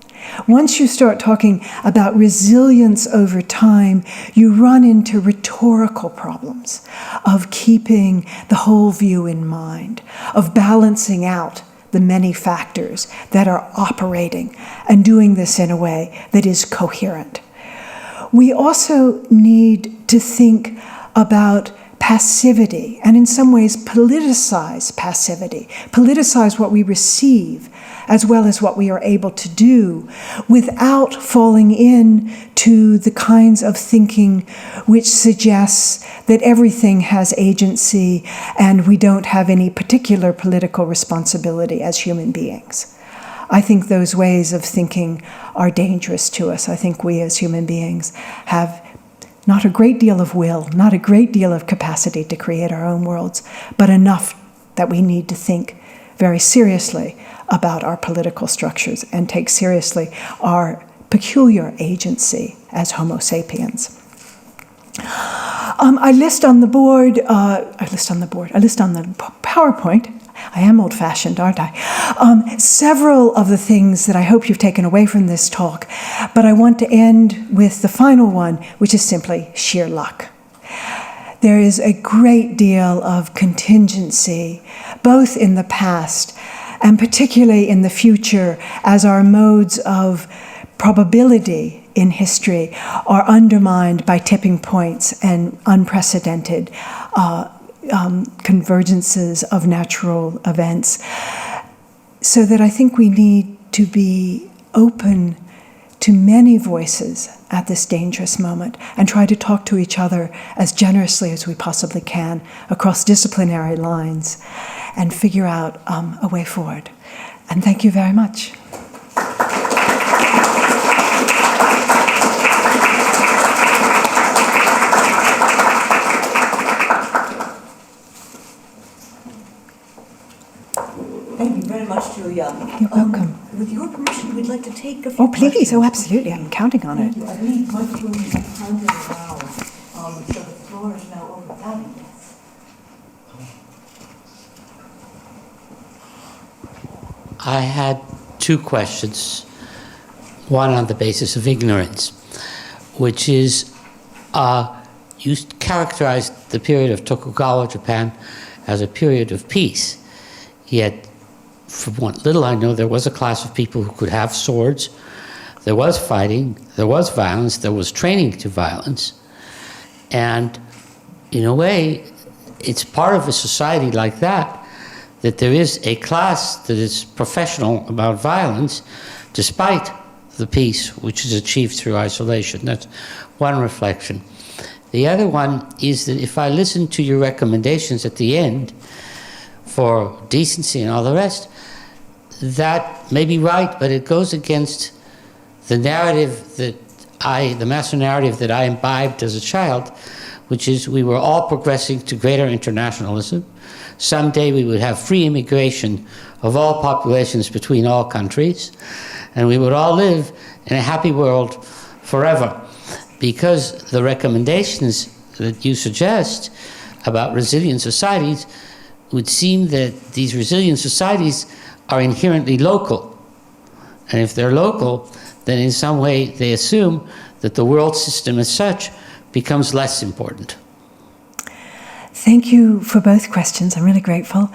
Once you start talking about resilience over time, you run into rhetorical problems of keeping the whole view in mind, of balancing out the many factors that are operating and doing this in a way that is coherent. We also need to think about passivity, and in some ways politicize passivity, politicize what we receive as well as what we are able to do, without falling into the kinds of thinking which suggests that everything has agency and we don't have any particular political responsibility as human beings. I think those ways of thinking are dangerous to us. I think we as human beings have not a great deal of will, not a great deal of capacity to create our own worlds, but enough that we need to think very seriously about our political structures and take seriously our peculiar agency as Homo sapiens. I list on the PowerPoint, I am old-fashioned, aren't I? Several of the things that I hope you've taken away from this talk, but I want to end with the final one, which is simply sheer luck. There is a great deal of contingency, both in the past and particularly in the future, as our modes of probability in history are undermined by tipping points and unprecedented convergences of natural events. So that I think we need to be open to many voices at this dangerous moment and try to talk to each other as generously as we possibly can across disciplinary lines and figure out a way forward. And thank you very much. Thank you very much, Julia. You're welcome. With your permission, we'd like to take a few Oh, please. questions. Oh, absolutely. I'm counting on it. Thank you. I believe microphones are counted around, so the floor is now open. Abby, yes. I had two questions. One on the basis of ignorance, which is, you characterized the period of Tokugawa Japan as a period of peace. Yet, from what little I know, there was a class of people who could have swords. There was fighting, there was violence, there was training to violence. And in a way, it's part of a society like that there is a class that is professional about violence, despite the peace which is achieved through isolation. That's one reflection. The other one is that if I listen to your recommendations at the end for decency and all the rest, that may be right, but it goes against the narrative the master narrative that I imbibed as a child, which is we were all progressing to greater internationalism. Someday we would have free immigration of all populations between all countries, and we would all live in a happy world forever. Because the recommendations that you suggest about resilient societies would seem that these resilient societies are inherently local. And if they're local, then in some way they assume that the world system as such becomes less important. Thank you for both questions. I'm really grateful.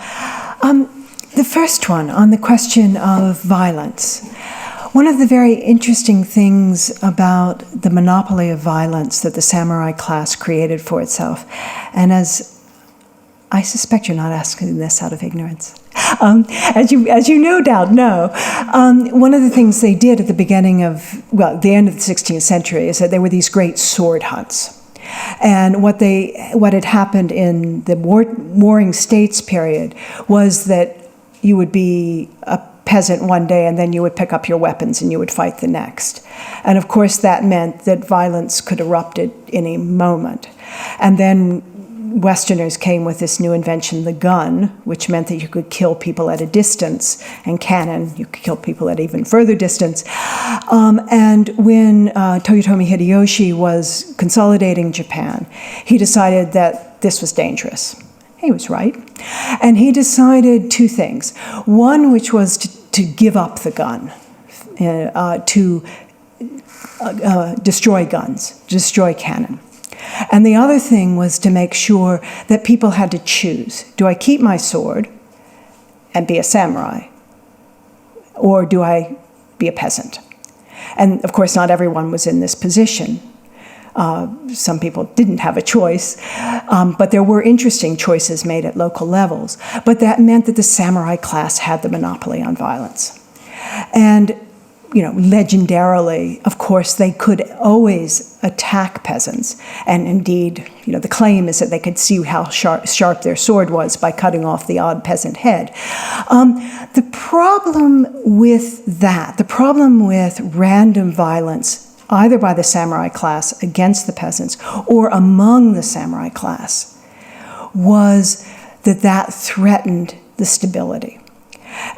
The first one, on the question of violence. One of the very interesting things about the monopoly of violence that the samurai class created for itself, and as I suspect you're not asking this out of ignorance, as you no doubt know, one of the things they did at the beginning of, well, the end of the 16th century is that there were these great sword hunts. And what had happened in the warring states period was that you would be a peasant one day and then you would pick up your weapons and you would fight the next. And of course that meant that violence could erupt at any moment. And then Westerners came with this new invention, the gun, which meant that you could kill people at a distance, and cannon, you could kill people at even further distance. And when Toyotomi Hideyoshi was consolidating Japan, he decided that this was dangerous. He was right. And he decided two things. One, which was to give up the gun, to destroy guns, destroy cannon. And the other thing was to make sure that people had to choose. Do I keep my sword and be a samurai? Or do I be a peasant? And of course, not everyone was in this position. Some people didn't have a choice, but there were interesting choices made at local levels. But that meant that the samurai class had the monopoly on violence. And, legendarily, of course, they could always attack peasants. And indeed, the claim is that they could see how sharp their sword was by cutting off the odd peasant head. The problem with that, the problem with random violence, either by the samurai class against the peasants or among the samurai class, was that threatened the stability.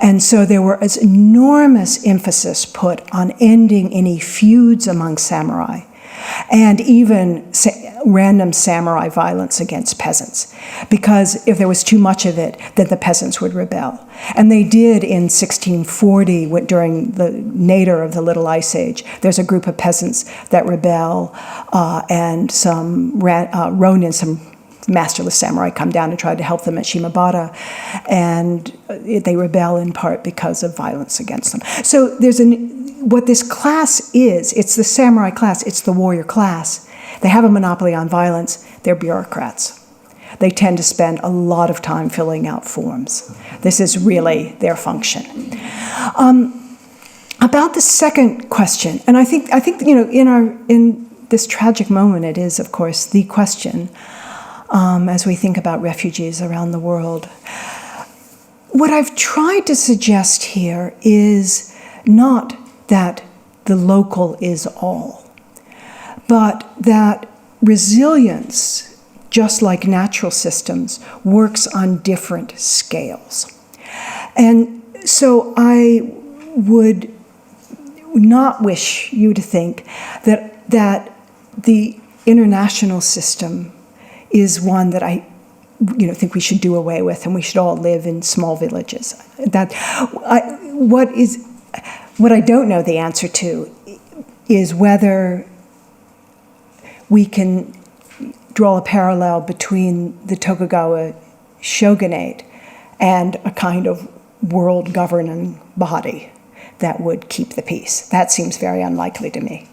And so there was enormous emphasis put on ending any feuds among samurai and even random samurai violence against peasants, because if there was too much of it, then the peasants would rebel. And they did in 1640, during the nadir of the Little Ice Age. There's a group of peasants that rebel, and some ronin, some masterless samurai, come down and try to help them at Shimabara, and they rebel in part because of violence against them. So what this class is, it's the samurai class, it's the warrior class. They have a monopoly on violence. They're bureaucrats. They tend to spend a lot of time filling out forms. This is really their function. About the second question, and I think in this tragic moment, it is, of course, the question as we think about refugees around the world. What I've tried to suggest here is not that the local is all, but that resilience, just like natural systems, works on different scales. And so I would not wish you to think that the international system is one that I think we should do away with, and we should all live in small villages. What I don't know the answer to is whether we can draw a parallel between the Tokugawa shogunate and a kind of world governing body that would keep the peace. That seems very unlikely to me,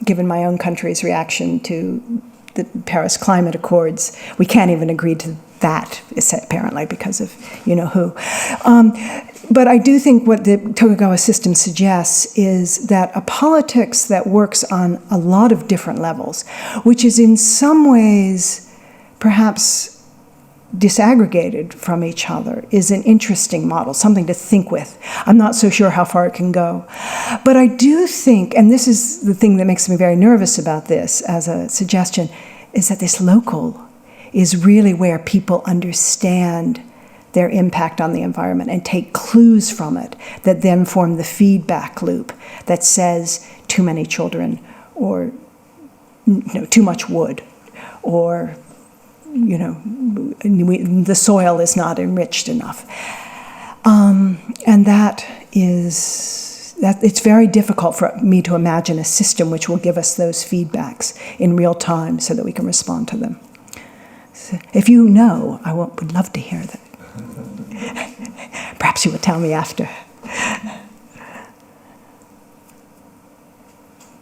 given my own country's reaction to the Paris Climate Accords. We can't even agree to that, apparently, because of who. But I do think what the Tokugawa system suggests is that a politics that works on a lot of different levels, which is in some ways perhaps disaggregated from each other, is an interesting model, something to think with. I'm not so sure how far it can go. But I do think, and this is the thing that makes me very nervous about this as a suggestion, is that this local is really where people understand their impact on the environment and take clues from it that then form the feedback loop that says too many children, or too much wood, or the soil is not enriched enough. And that it's very difficult for me to imagine a system which will give us those feedbacks in real time so that we can respond to them. So if you know, I would love to hear that. Perhaps you will tell me after.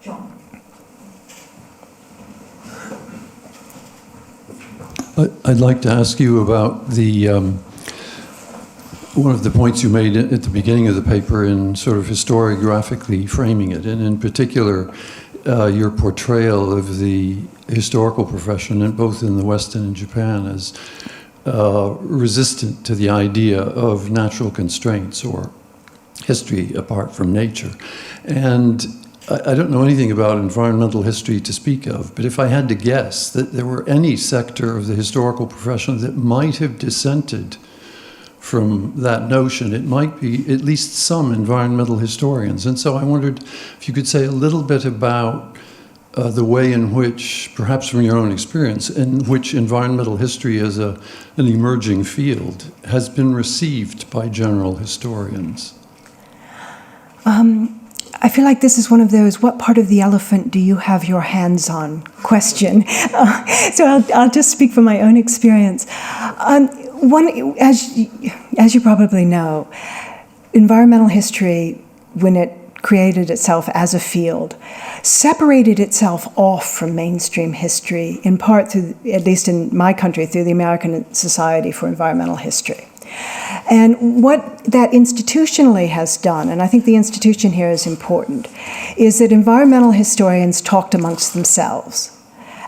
John. I'd like to ask you about the one of the points you made at the beginning of the paper in sort of historiographically framing it, and in particular, your portrayal of the historical profession, both in the West and in Japan, as resistant to the idea of natural constraints or history apart from nature. And I don't know anything about environmental history to speak of, but if I had to guess that there were any sector of the historical profession that might have dissented from that notion, it might be at least some environmental historians. And so I wondered if you could say a little bit about the way in which, perhaps from your own experience, in which environmental history as an emerging field has been received by general historians. I feel like this is one of those, what part of the elephant do you have your hands on question. So I'll just speak from my own experience. As you probably know, environmental history, when it created itself as a field, separated itself off from mainstream history, in part through, at least in my country, through the American Society for Environmental History. And what that institutionally has done, and I think the institution here is important, is that environmental historians talked amongst themselves,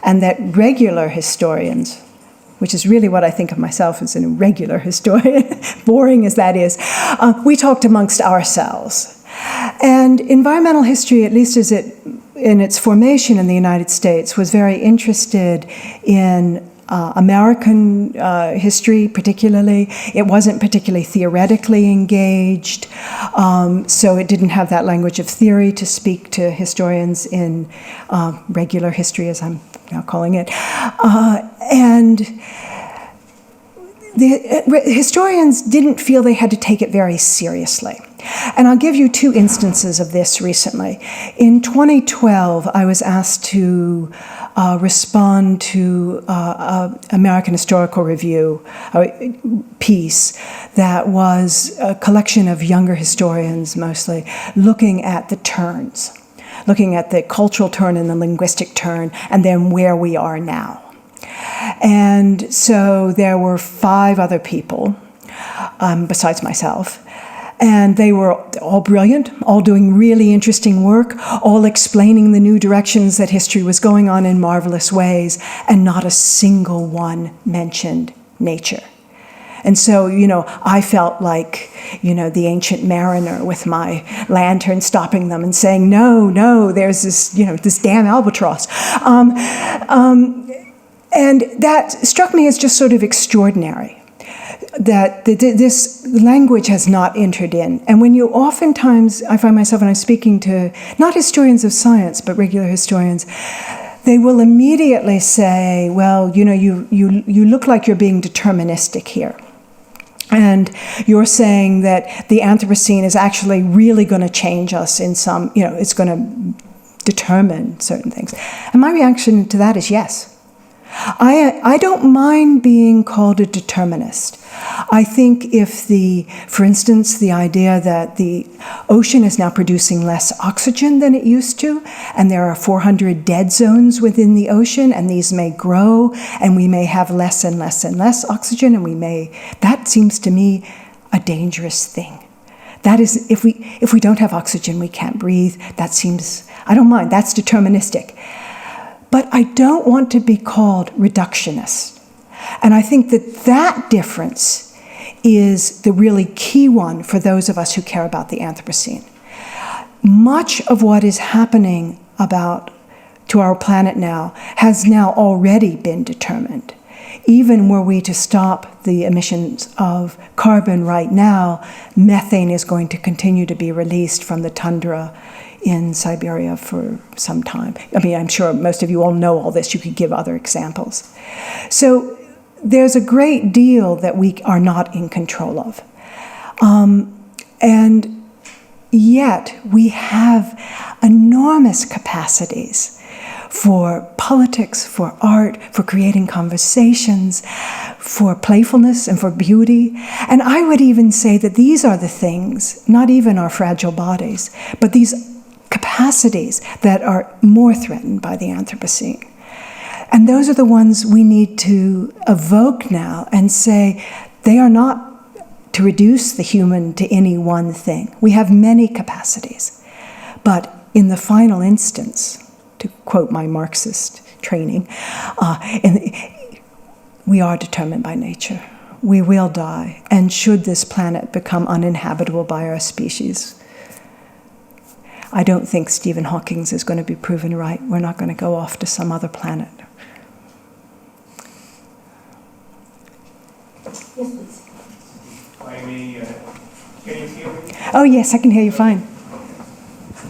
and that regular historians, which is really what I think of myself as an irregular historian, boring as that is, we talked amongst ourselves. And environmental history, at least as in its formation in the United States, was very interested in American history particularly. It wasn't particularly theoretically engaged, so it didn't have that language of theory to speak to historians in regular history, as I'm now calling it. And the historians didn't feel they had to take it very seriously. And I'll give you two instances of this recently. In 2012, I was asked to respond to American Historical Review piece that was a collection of younger historians, mostly, looking at the turns, looking at the cultural turn and the linguistic turn, and then where we are now. And so there were 5 other people, besides myself, and they were all brilliant, all doing really interesting work, all explaining the new directions that history was going on in marvelous ways, and not a single one mentioned nature. And so, I felt like, the ancient mariner with my lantern stopping them and saying, no, there's this, this damn albatross. And that struck me as just sort of extraordinary, that this language has not entered in. And when you oftentimes, I find myself when I'm speaking to not historians of science, but regular historians, they will immediately say, well, you look like you're being deterministic here. And you're saying that the Anthropocene is actually really going to change us in some, it's going to determine certain things. And my reaction to that is yes. I don't mind being called a determinist. I think for instance, the idea that the ocean is now producing less oxygen than it used to, and there are 400 dead zones within the ocean, and these may grow, and we may have less and less and less oxygen, and that seems to me a dangerous thing. That is, if we don't have oxygen, we can't breathe. I don't mind, that's deterministic. But I don't want to be called reductionist. And I think that difference is the really key one for those of us who care about the Anthropocene. Much of what is happening to our planet now has now already been determined. Even were we to stop the emissions of carbon right now, methane is going to continue to be released from the tundra in Siberia for some time. I mean, I'm sure most of you all know all this. You could give other examples. So there's a great deal that we are not in control of. And yet we have enormous capacities for politics, for art, for creating conversations, for playfulness and for beauty. And I would even say that these are the things, not even our fragile bodies, but these capacities that are more threatened by the Anthropocene. And those are the ones we need to evoke now and say they are not to reduce the human to any one thing. We have many capacities. But in the final instance, to quote my Marxist training, we are determined by nature. We will die. And should this planet become uninhabitable by our species, I don't think Stephen Hawking is going to be proven right. We're not going to go off to some other planet. Yes, please. Can you hear me? Oh, yes, I can hear you fine.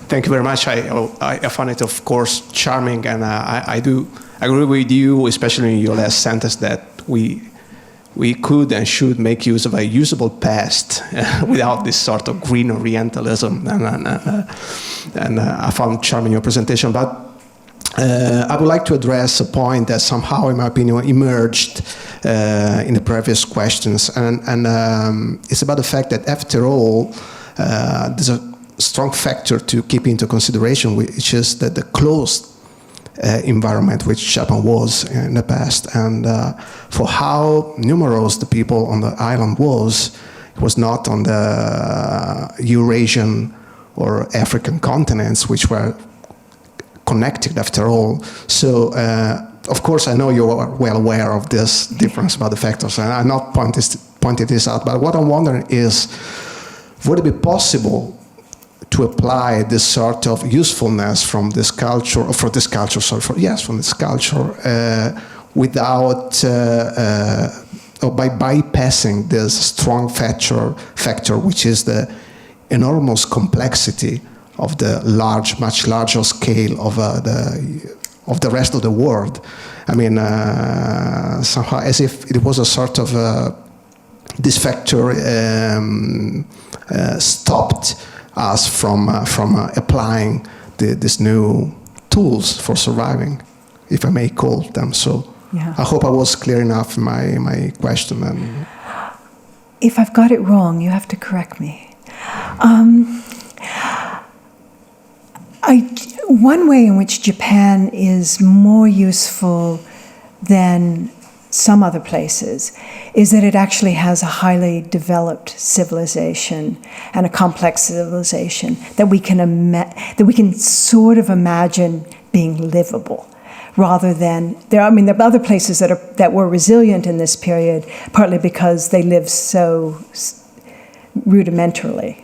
Thank you very much. I find it, of course, charming, and I do agree with you, especially in your last sentence, that we could and should make use of a usable past without this sort of green Orientalism. And I found charming your presentation. But I would like to address a point that somehow, in my opinion, emerged in the previous questions. And it's about the fact that, after all, there's a strong factor to keep into consideration, which is the closed environment which Japan was in the past, and for how numerous the people on the island was. It was not on the Eurasian or African continents, which were connected after all. So, of course, I know you are well aware of this difference about the factors, and I'm not pointing this out, but what I'm wondering is, would it be possible to apply this sort of usefulness from this culture, from this culture, without, or by bypassing this strong factor, which is the enormous complexity of the much larger scale of the rest of the world. I mean, somehow as if it was a sort of this factor stopped us from applying these new tools for surviving, if I may call them so. Yeah. I hope I was clear enough in my question. And if I've got it wrong, you have to correct me. One way in which Japan is more useful than some other places is that it actually has a highly developed civilization and a complex civilization that we can sort of imagine being livable, rather than there are other places that were resilient in this period, partly because they lived so rudimentarily.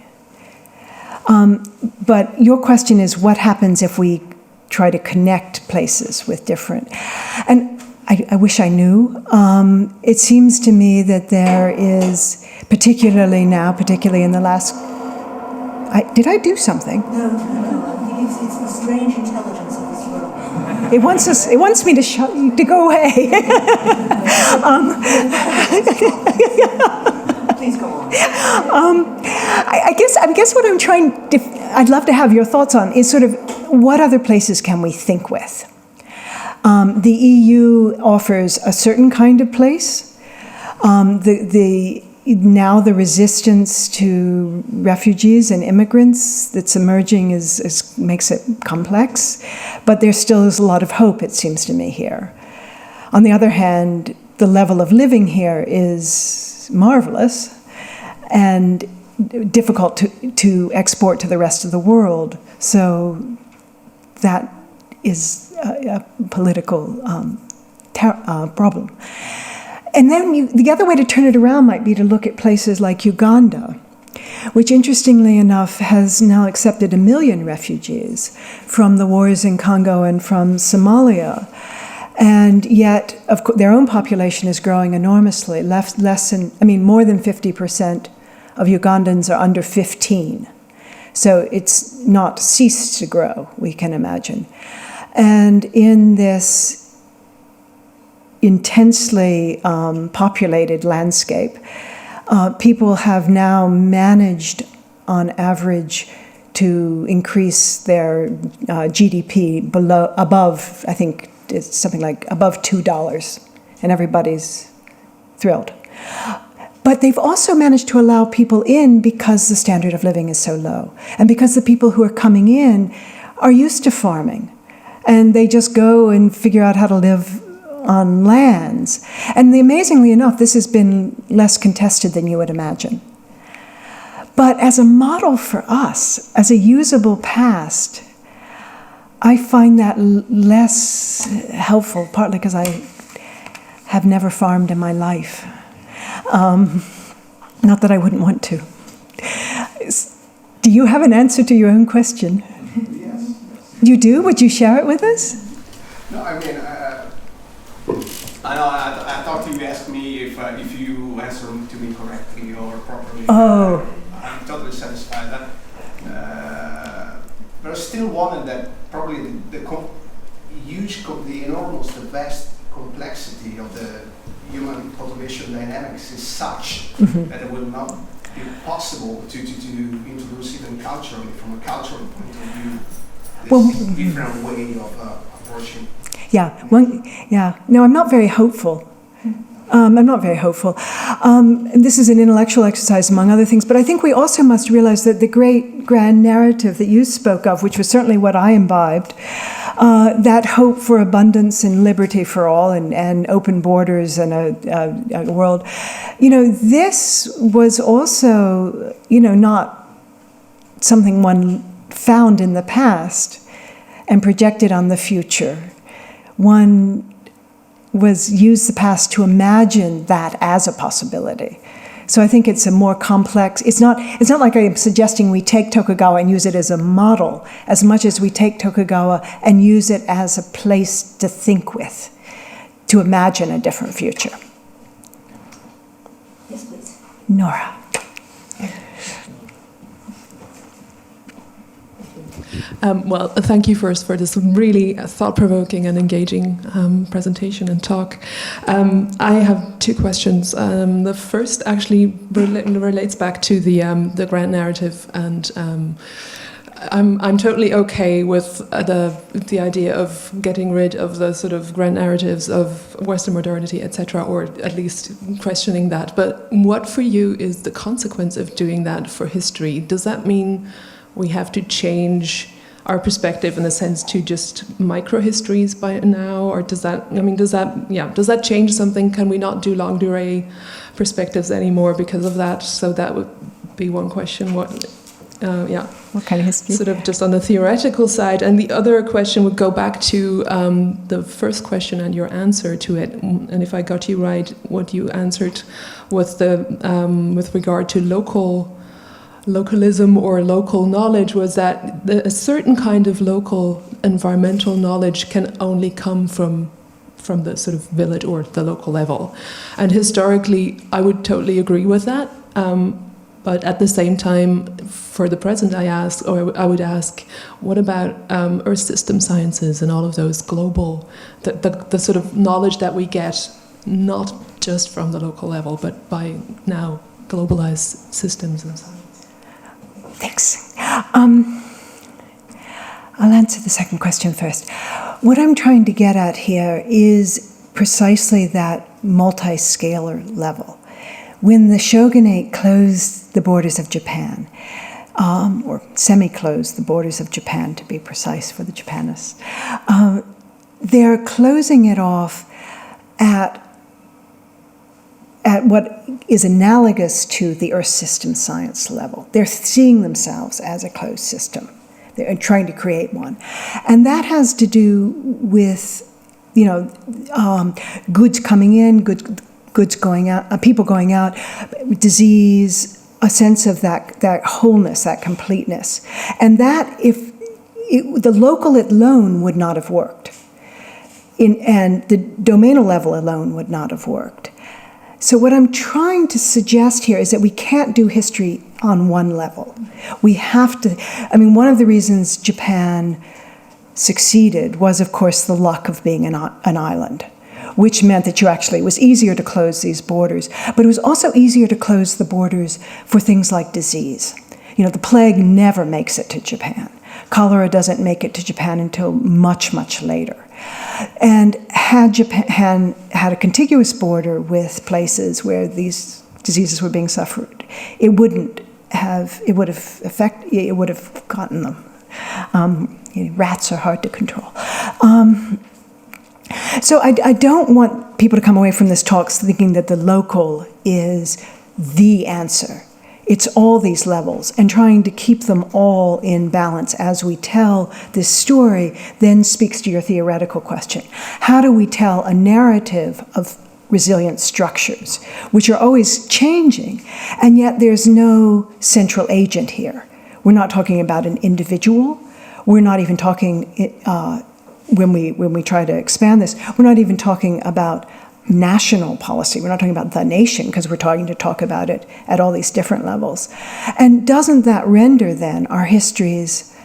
But your question is, what happens if we try to connect places with different? And I wish I knew. It seems to me that there is, particularly in the last... did I do something? No. It's the strange intelligence of this world. It wants me to go away. Please go on. I guess what I'm I'd love to have your thoughts on is sort of what other places can we think with? The EU offers a certain kind of place. Now the resistance to refugees and immigrants that's emerging makes it complex, but there still is a lot of hope, it seems to me, here. On the other hand, the level of living here is marvelous and difficult to export to the rest of the world. So that is a political problem. And then the other way to turn it around might be to look at places like Uganda, which interestingly enough has now accepted 1 million refugees from the wars in Congo and from Somalia. And yet, of course, their own population is growing enormously. More than 50% of Ugandans are under 15. So it's not ceased to grow, we can imagine. And in this intensely populated landscape, people have now managed, on average, to increase their GDP above, I think it's something like above $2, and everybody's thrilled. But they've also managed to allow people in because the standard of living is so low, and because the people who are coming in are used to farming, and they just go and figure out how to live on lands. And amazingly enough, this has been less contested than you would imagine. But as a model for us, as a usable past, I find that less helpful, partly because I have never farmed in my life. Not that I wouldn't want to. Do you have an answer to your own question? Yes. You do? Would you share it with us? No, I mean, I know. I thought you asked me if you answered to me correctly or properly. Oh. I'm totally satisfied. But I still wanted that probably the enormous, the vast complexity of the human population dynamics is such that it will not be possible to introduce even culturally, from a cultural point of view, this different way of approaching. Yeah. No, I'm not very hopeful. I'm not very hopeful. And this is an intellectual exercise, among other things, but I think we also must realize that the great grand narrative that you spoke of, which was certainly what I imbibed, that hope for abundance and liberty for all and open borders and a world, this was also, not something one found in the past and projected on the future. One used the past to imagine that as a possibility. So I think it's a more complex, it's not like I'm suggesting we take Tokugawa and use it as a model, as much as we take Tokugawa and use it as a place to think with, to imagine a different future. Yes, please. Nora. Well, thank you first for this really thought-provoking and engaging presentation and talk. I have two questions. The first actually relates back to the grand narrative, and I'm totally okay with the idea of getting rid of the sort of grand narratives of Western modernity, etc., or at least questioning that. But what for you is the consequence of doing that for history? Does that mean we have to change our perspective in a sense to just micro-histories by now, or does that change something? Can we not do longue durée perspectives anymore because of that? So that would be one question. What kind of history? Sort of just on the theoretical side. And the other question would go back to the first question and your answer to it. And if I got you right, what you answered was with regard to localism or local knowledge was that a certain kind of local environmental knowledge can only come from the sort of village or the local level. And historically, I would totally agree with that. But at the same time, for the present, I would ask, what about Earth system sciences and all of those global, the sort of knowledge that we get, not just from the local level, but by now globalized systems and so on. Thanks. I'll answer the second question first. What I'm trying to get at here is precisely that multi-scalar level. When the shogunate closed the borders of Japan, or semi-closed the borders of Japan, to be precise for the Japanists, they're closing it off at what is analogous to the Earth system science level. They're seeing themselves as a closed system. They're trying to create one. And that has to do with, goods coming in, goods going out, people going out, disease, a sense of that wholeness, that completeness. And that, the local alone would not have worked. And the domainal level alone would not have worked. So what I'm trying to suggest here is that we can't do history on one level. We have to, one of the reasons Japan succeeded was, of course, the luck of being an island, which meant that it was easier to close these borders, but it was also easier to close the borders for things like disease. The plague never makes it to Japan. Cholera doesn't make it to Japan until much, much later. And had Japan had a contiguous border with places where these diseases were being suffered, it would have gotten them. Rats are hard to control. So I don't want people to come away from this talk thinking that the local is the answer. It's all these levels, and trying to keep them all in balance as we tell this story then speaks to your theoretical question. How do we tell a narrative of resilient structures, which are always changing, and yet there's no central agent here? We're not talking about an individual. We're not even talking, when we try to expand this, we're not even talking about national policy. We're not talking about the nation, because we're talk about it at all these different levels. And doesn't that render then our histories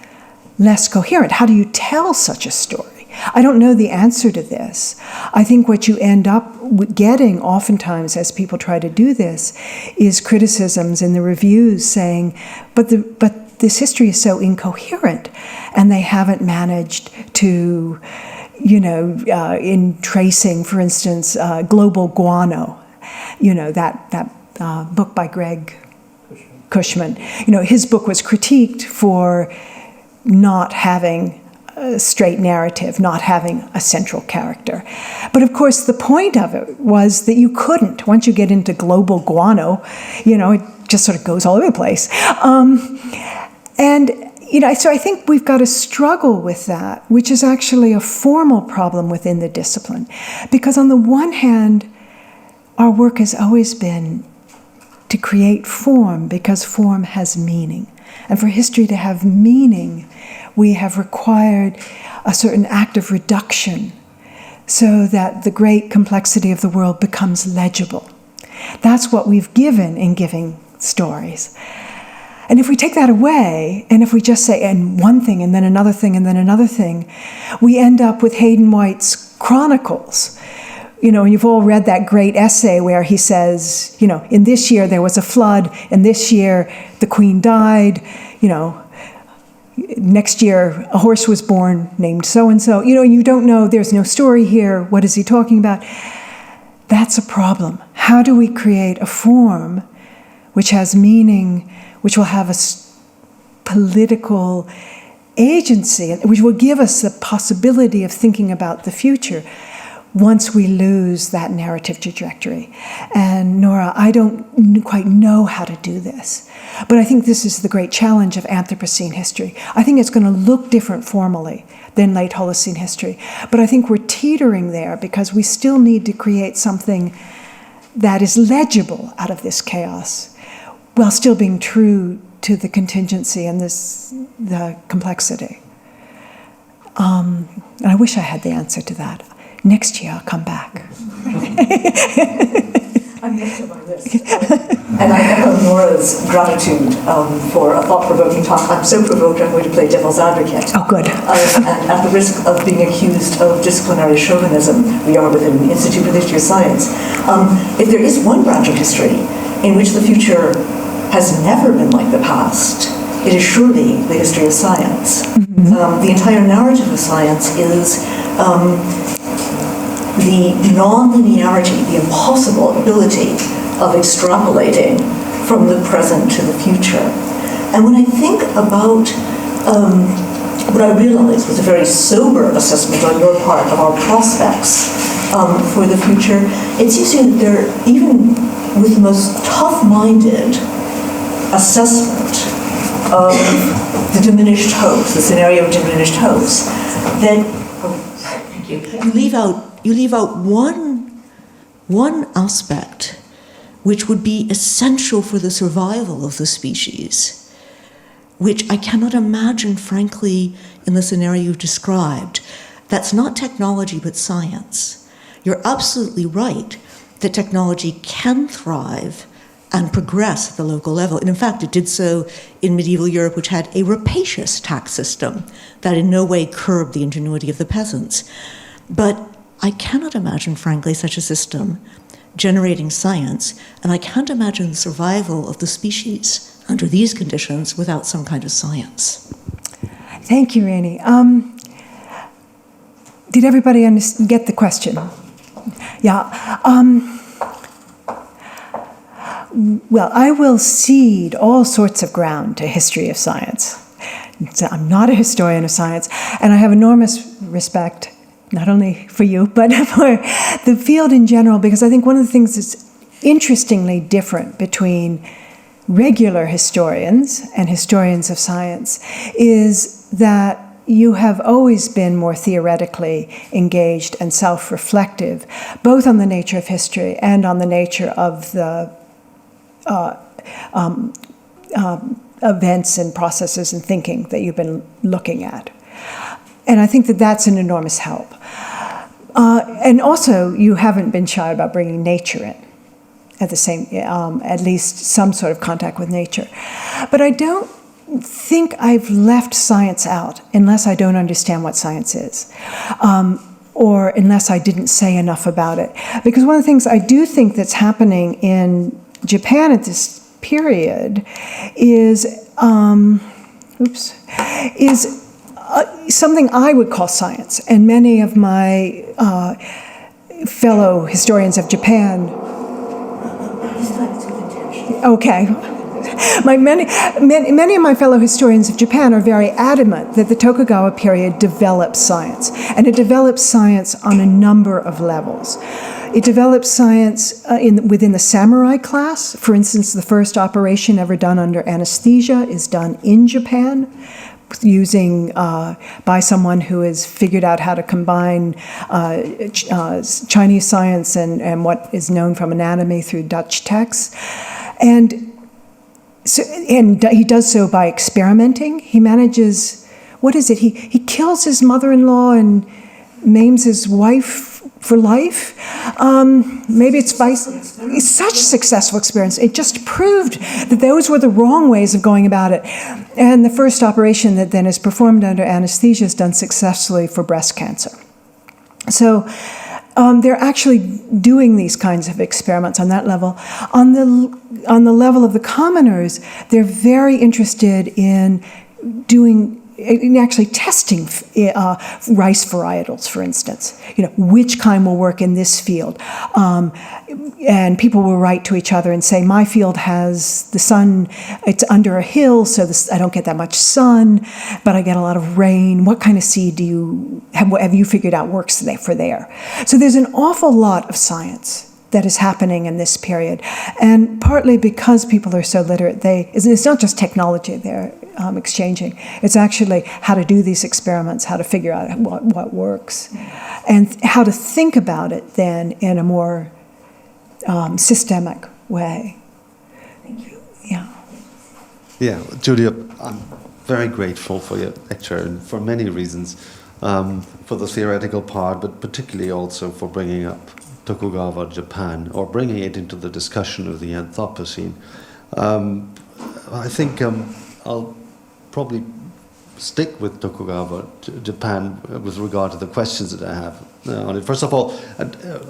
less coherent? How do you tell such a story? I don't know the answer to this. I think what you end up getting oftentimes as people try to do this is criticisms in the reviews saying, but this history is so incoherent, and they haven't managed to in tracing, for instance, global guano, that book by Greg Cushman. His book was critiqued for not having a straight narrative, not having a central character. But of course, the point of it was that you couldn't. Once you get into global guano, it just sort of goes all over the place. So I think we've got to struggle with that, which is actually a formal problem within the discipline. Because on the one hand, our work has always been to create form, because form has meaning. And for history to have meaning, we have required a certain act of reduction so that the great complexity of the world becomes legible. That's what we've given in giving stories. And if we take that away, and if we just say, and one thing, and then another thing, and then another thing, we end up with Hayden White's Chronicles. And you've all read that great essay where he says, in this year there was a flood, and this year the queen died, next year a horse was born named so-and-so, and you don't know, there's no story here, what is he talking about? That's a problem. How do we create a form which has meaning, which will have a political agency, which will give us the possibility of thinking about the future once we lose that narrative trajectory? And Nora, I don't quite know how to do this, but I think this is the great challenge of Anthropocene history. I think it's going to look different formally than late Holocene history, but I think we're teetering there because we still need to create something that is legible out of this chaos, while still being true to the contingency and the complexity. And I wish I had the answer to that. Next year I'll come back. I'm next on my list. And I echo Nora's gratitude for a thought-provoking talk. I'm so provoked I'm going to play devil's advocate. Oh, good. And at the risk of being accused of disciplinary chauvinism, we are within the Institute for the History of Science. If there is one branch of history in which the future has never been like the past, it is surely the history of science. Mm-hmm. The entire narrative of science is the non-linearity, the impossible ability of extrapolating from the present to the future. And when I think about what I realized was a very sober assessment on your part of our prospects for the future, it seems to me that there, even with the most tough-minded assessment of the diminished hopes, the scenario of diminished hopes, that you leave out one aspect which would be essential for the survival of the species, which I cannot imagine, frankly, in the scenario you've described. That's not technology, but science. You're absolutely right that technology can thrive and progress at the local level. And in fact, it did so in medieval Europe, which had a rapacious tax system that in no way curbed the ingenuity of the peasants. But I cannot imagine, frankly, such a system generating science, and I can't imagine the survival of the species under these conditions without some kind of science. Thank you, Rainey. Did everybody get the question? Yeah. Well, I will cede all sorts of ground to history of science. So I'm not a historian of science, and I have enormous respect, not only for you, but for the field in general, because I think one of the things that's interestingly different between regular historians and historians of science is that you have always been more theoretically engaged and self-reflective, both on the nature of history and on the nature of the events and processes and thinking that you've been looking at. And I think that that's an enormous help. And also, you haven't been shy about bringing nature in at the same, at least some sort of contact with nature. But I don't think I've left science out unless I don't understand what science is, or unless I didn't say enough about it. Because one of the things I do think that's happening in Japan at this period is something I would call science, and many of my fellow historians of Japan. Okay. Many of my fellow historians of Japan are very adamant that the Tokugawa period developed science, and it developed science on a number of levels. It developed science within the samurai class. For instance, the first operation ever done under anesthesia is done in Japan, using by someone who has figured out how to combine Chinese science and what is known from anatomy through Dutch texts. And he does so by experimenting. He manages, what is it? He kills his mother-in-law and maims his wife for life. Maybe it's such a successful experience. It just proved that those were the wrong ways of going about it. And the first operation that then is performed under anesthesia is done successfully for breast cancer. So they're actually doing these kinds of experiments on that level. On the level of the commoners, they're very interested in actually testing rice varietals, for instance. Which kind will work in this field. And people will write to each other and say, my field has the sun, it's under a hill, so I don't get that much sun, but I get a lot of rain. What kind of seed have you figured out works for there? So there's an awful lot of science that is happening in this period. And partly because people are so literate, it's not just technology they're exchanging. It's actually how to do these experiments, how to figure out what works, and how to think about it then in a more systemic way. Thank you. Yeah. Yeah, Julia, I'm very grateful for your lecture and for many reasons, for the theoretical part, but particularly also for bringing up Tokugawa Japan, or bringing it into the discussion of the Anthropocene. I think I'll probably stick with Tokugawa Japan with regard to the questions that I have on it. First of all,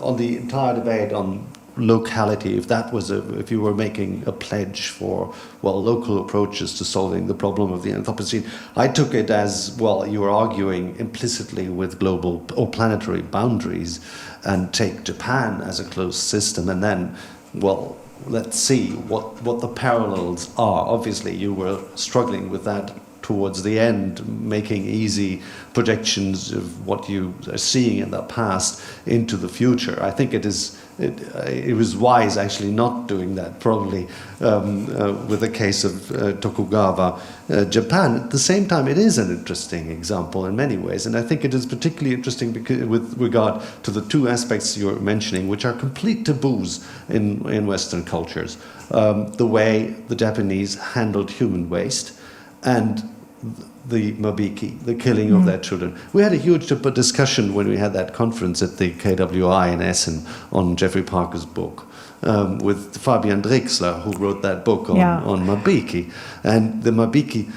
on the entire debate on locality, if you were making a pledge for, local approaches to solving the problem of the Anthropocene, I took it as, you were arguing implicitly with global or planetary boundaries and take Japan as a closed system, and then, let's see what the parallels are. Obviously, you were struggling with that towards the end, making easy projections of what you are seeing in the past into the future. I think it was wise actually not doing that, probably with the case of Tokugawa Japan. At the same time, it is an interesting example in many ways, and I think it is particularly interesting with regard to the two aspects you're mentioning, which are complete taboos in Western cultures. The way the Japanese handled human waste and the mabiki, the killing of their children. We had a huge discussion when we had that conference at the KWI in Essen on Jeffrey Parker's book with Fabian Drexler, who wrote that book on mabiki. And the mabiki,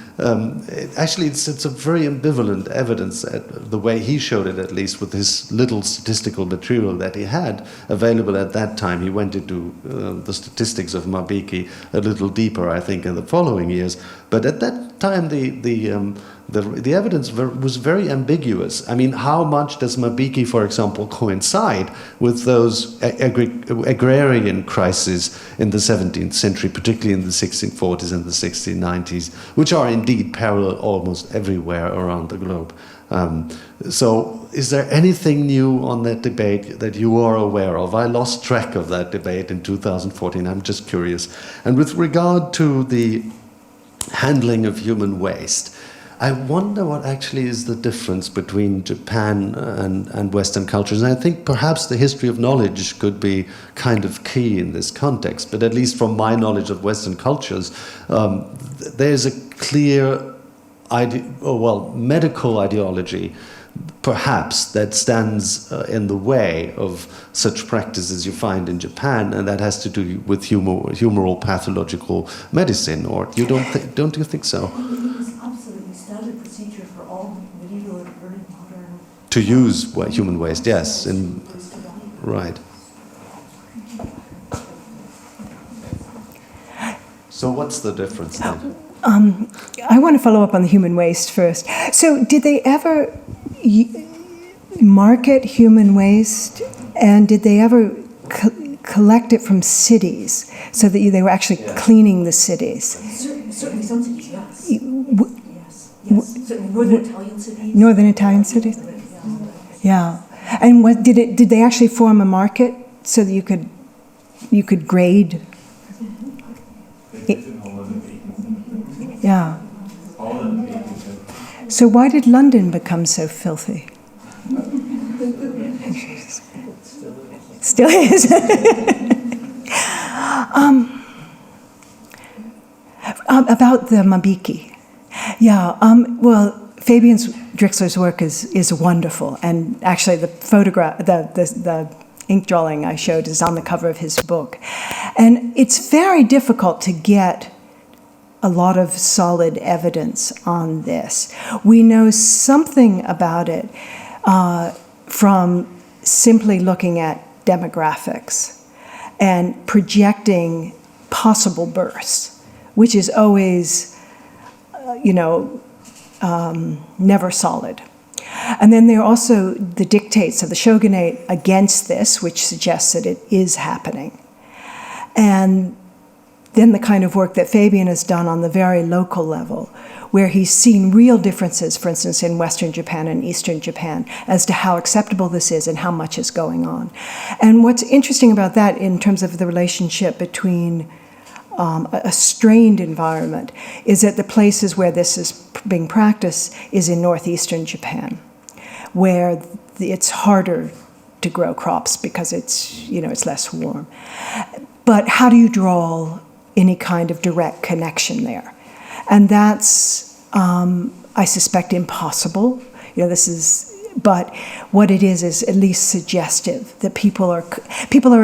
actually it's a very ambivalent evidence, the way he showed it at least, with his little statistical material that he had available at that time. He went into the statistics of mabiki a little deeper, I think, in the following years. But at that time, the evidence was very ambiguous. I mean, how much does mabiki, for example, coincide with those agrarian crises in the 17th century, particularly in the 1640s and the 1690s, which are indeed parallel almost everywhere around the globe? So is there anything new on that debate that you are aware of? I lost track of that debate in 2014. I'm just curious. And with regard to the handling of human waste, I wonder what actually is the difference between Japan and Western cultures. And I think perhaps the history of knowledge could be kind of key in this context. But at least from my knowledge of Western cultures, there's a clear medical ideology, perhaps, that stands in the way of such practices you find in Japan, and that has to do with humoral pathological medicine. Or you don't you think so? To use human waste, yes, right. So what's the difference then? I want to follow up on the human waste first. So did they ever market human waste, and did they ever collect it from cities so that they were actually cleaning the cities? Certainly some cities, yes. Yes. Certainly northern Italian cities. Northern Italian cities? Yeah. And did they actually form a market so that you could grade? Yeah. So why did London become so filthy? Still is. About the Mabiki. Yeah, well, Fabian Drixler's work is wonderful, and actually the photograph, the ink drawing I showed is on the cover of his book. And it's very difficult to get a lot of solid evidence on this. We know something about it from simply looking at demographics and projecting possible births, which is always, never solid. And then there are also the dictates of the shogunate against this, which suggests that it is happening. And then the kind of work that Fabian has done on the very local level, where he's seen real differences, for instance, in Western Japan and Eastern Japan, as to how acceptable this is and how much is going on. And what's interesting about that in terms of the relationship between a strained environment is that the places where this is being practiced is in northeastern Japan, where it's harder to grow crops because it's less warm. But how do you draw any kind of direct connection there? And that's, I suspect, impossible. But what it is at least suggestive that people are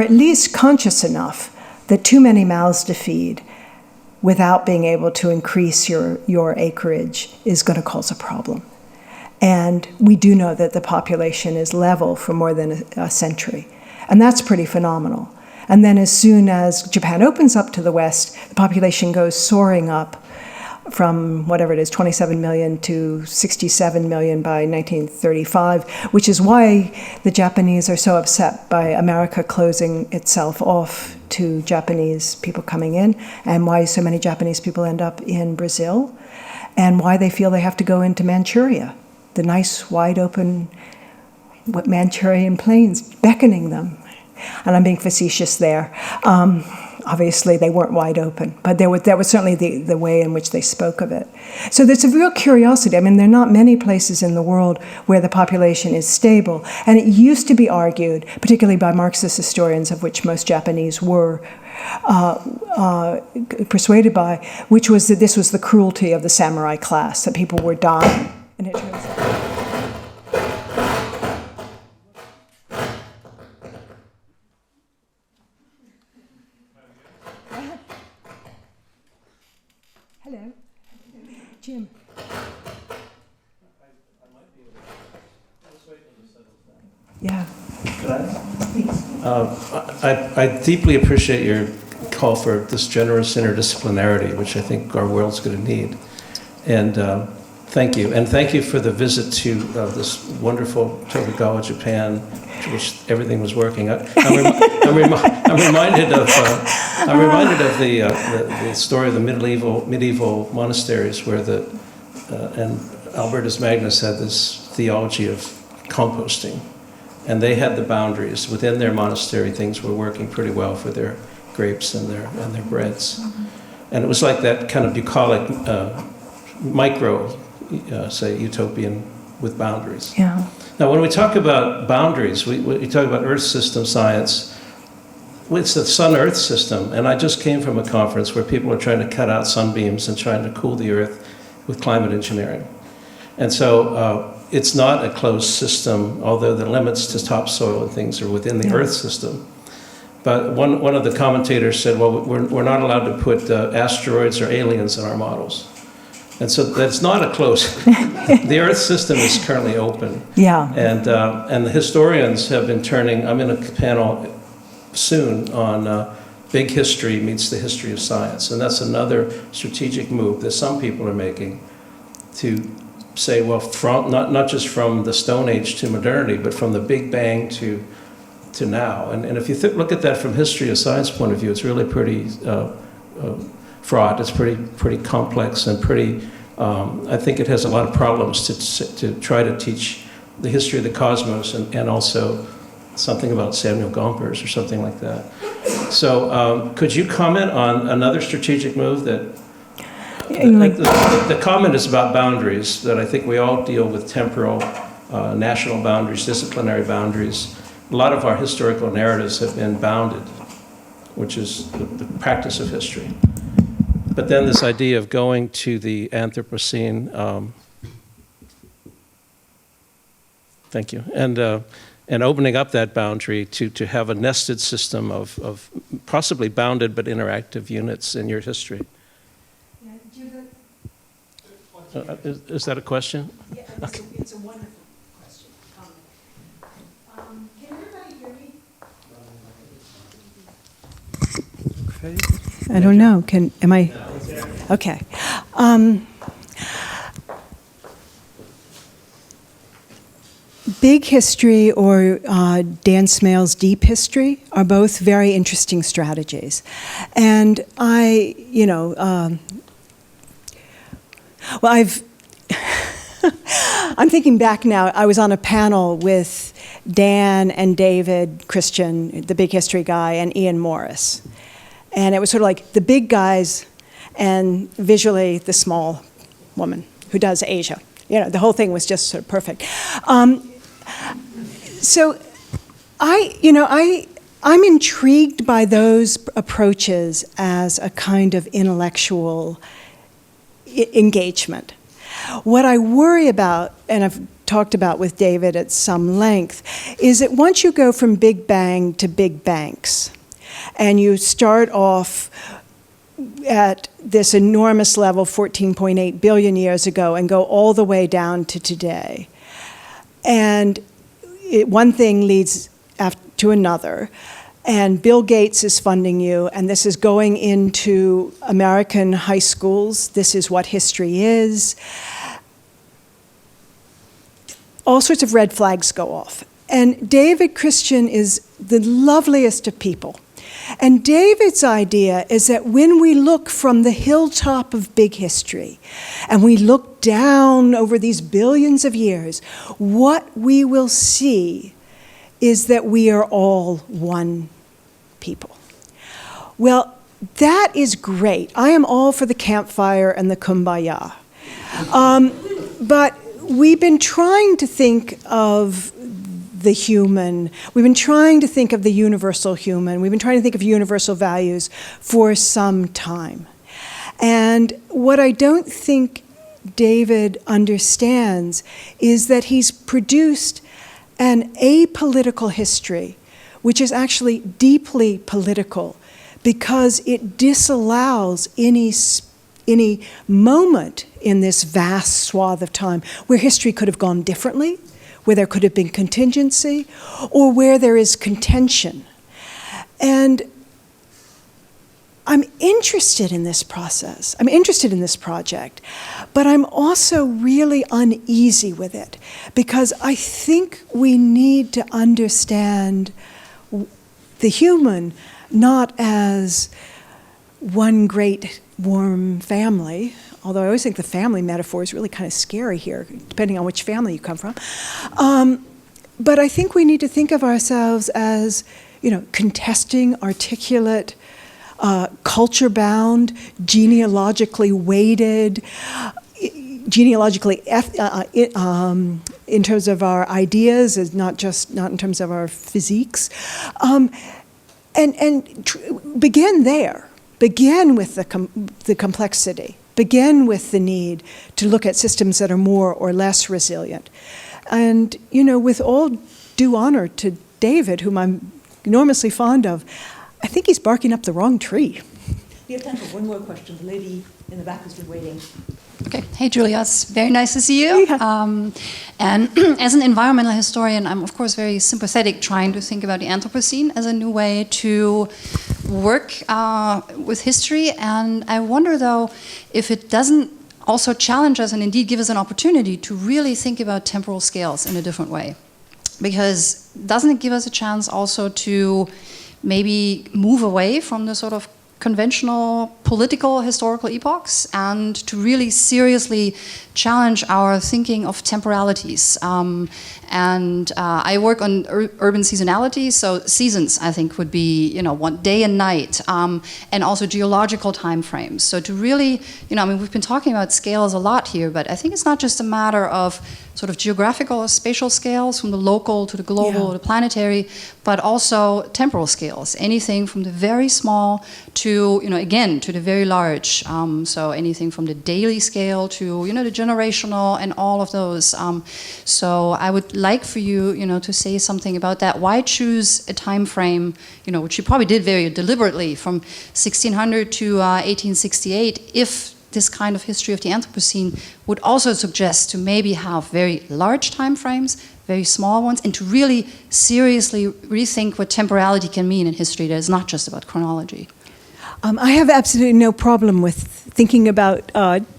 at least conscious enough that too many mouths to feed without being able to increase your acreage is going to cause a problem. And we do know that the population is level for more than a century. And that's pretty phenomenal. And then as soon as Japan opens up to the west, the population goes soaring up from whatever it is, 27 million to 67 million by 1935, which is why the Japanese are so upset by America closing itself off to Japanese people coming in, and why so many Japanese people end up in Brazil, and why they feel they have to go into Manchuria, the nice, wide open Manchurian plains, beckoning them. And I'm being facetious there. Obviously, they weren't wide open, but that was certainly the way in which they spoke of it. So there's a real curiosity. I mean, there are not many places in the world where the population is stable. And it used to be argued, particularly by Marxist historians, of which most Japanese were persuaded by, which was that this was the cruelty of the samurai class, that people were dying. And it turns out... Hello. Jim. Yeah. I deeply appreciate your call for this generous interdisciplinarity, which I think our world's going to need. And thank you. And thank you for the visit to this wonderful Tokugawa, Japan, which everything was working. I'm reminded of the story of the medieval monasteries where and Albertus Magnus had this theology of composting, and they had the boundaries within their monastery. Things were working pretty well for their grapes and their breads, and it was like that kind of bucolic micro, say, utopian with boundaries. Yeah. Now, when we talk about boundaries, we talk about Earth system science. It's the Sun-Earth system, and I just came from a conference where people are trying to cut out sunbeams and trying to cool the Earth with climate engineering. And so it's not a closed system, although the limits to topsoil and things are within the Earth system. But one of the commentators said, well, we're not allowed to put asteroids or aliens in our models. And so that's not a closed... The Earth system is currently open. Yeah. And the historians have been turning... I'm in a panel soon on big history meets the history of science. And that's another strategic move that some people are making to say, well, from not just from the Stone Age to modernity, but from the Big Bang to now. And if you look at that from history of science point of view, it's really pretty fraught. It's pretty complex and pretty. I think it has a lot of problems to try to teach the history of the cosmos and also something about Samuel Gompers or something like that. So could you comment on another strategic move that. The comment is about boundaries, that I think we all deal with temporal, national boundaries, disciplinary boundaries. A lot of our historical narratives have been bounded, which is the practice of history. But then this idea of going to the Anthropocene, thank you, and opening up that boundary to have a nested system of possibly bounded but interactive units in your history. Is that a question? Yeah, it's a wonderful question. Can everybody hear me? I don't know. Am I? Okay. Big history or Dan Smale's deep history are both very interesting strategies. And I'm thinking back now, I was on a panel with Dan and David Christian, the big history guy, and Ian Morris. And it was sort of like the big guys and visually the small woman who does Asia. The whole thing was just sort of perfect. So I'm intrigued by those approaches as a kind of intellectual engagement. What I worry about, and I've talked about with David at some length, is that once you go from Big Bang to Big Banks, and you start off at this enormous level, 14.8 billion years ago, and go all the way down to today, and one thing leads to another, and Bill Gates is funding you, and this is going into American high schools. This is what history is. All sorts of red flags go off. And David Christian is the loveliest of people. And David's idea is that when we look from the hilltop of big history, and we look down over these billions of years, what we will see is that we are all one people. Well, that is great. I am all for the campfire and the kumbaya. But we've been trying to think of the human. We've been trying to think of the universal human. We've been trying to think of universal values for some time. And what I don't think David understands is that he's produced an apolitical history, which is actually deeply political, because it disallows any moment in this vast swath of time where history could have gone differently, where there could have been contingency, or where there is contention. And I'm interested in this process. I'm interested in this project, but I'm also really uneasy with it, because I think we need to understand the human not as one great warm family, although I always think the family metaphor is really kind of scary here, depending on which family you come from. But I think we need to think of ourselves as, contesting, articulate, culture-bound, genealogically weighted, genealogically in terms of our ideas, is not in terms of our physiques, begin there. Begin with the complexity. Begin with the need to look at systems that are more or less resilient. And, with all due honor to David, whom I'm enormously fond of, I think he's barking up the wrong tree. We have time for one more question. The lady in the back has been waiting. Okay. Hey, Julia. It's very nice to see you. Yeah. And as an environmental historian, I'm, of course, very sympathetic trying to think about the Anthropocene as a new way to work with history, and I wonder, though, if it doesn't also challenge us and indeed give us an opportunity to really think about temporal scales in a different way. Because doesn't it give us a chance also to maybe move away from the sort of conventional political historical epochs and to really seriously challenge our thinking of temporalities. I work on urban seasonality, so seasons, I think, would be, one day and night, and also geological time frames. So to really, we've been talking about scales a lot here, but I think it's not just a matter of sort of geographical or spatial scales, from the local to the global to planetary, but also temporal scales, anything from the very small to, again, to the very large. So anything from the daily scale to, the generational and all of those. So I would like for you, to say something about that. Why choose a time frame, which you probably did very deliberately, from 1600 to 1868, if this kind of history of the Anthropocene would also suggest to maybe have very large time frames, very small ones, and to really seriously rethink what temporality can mean in history that is not just about chronology. I have absolutely no problem with thinking about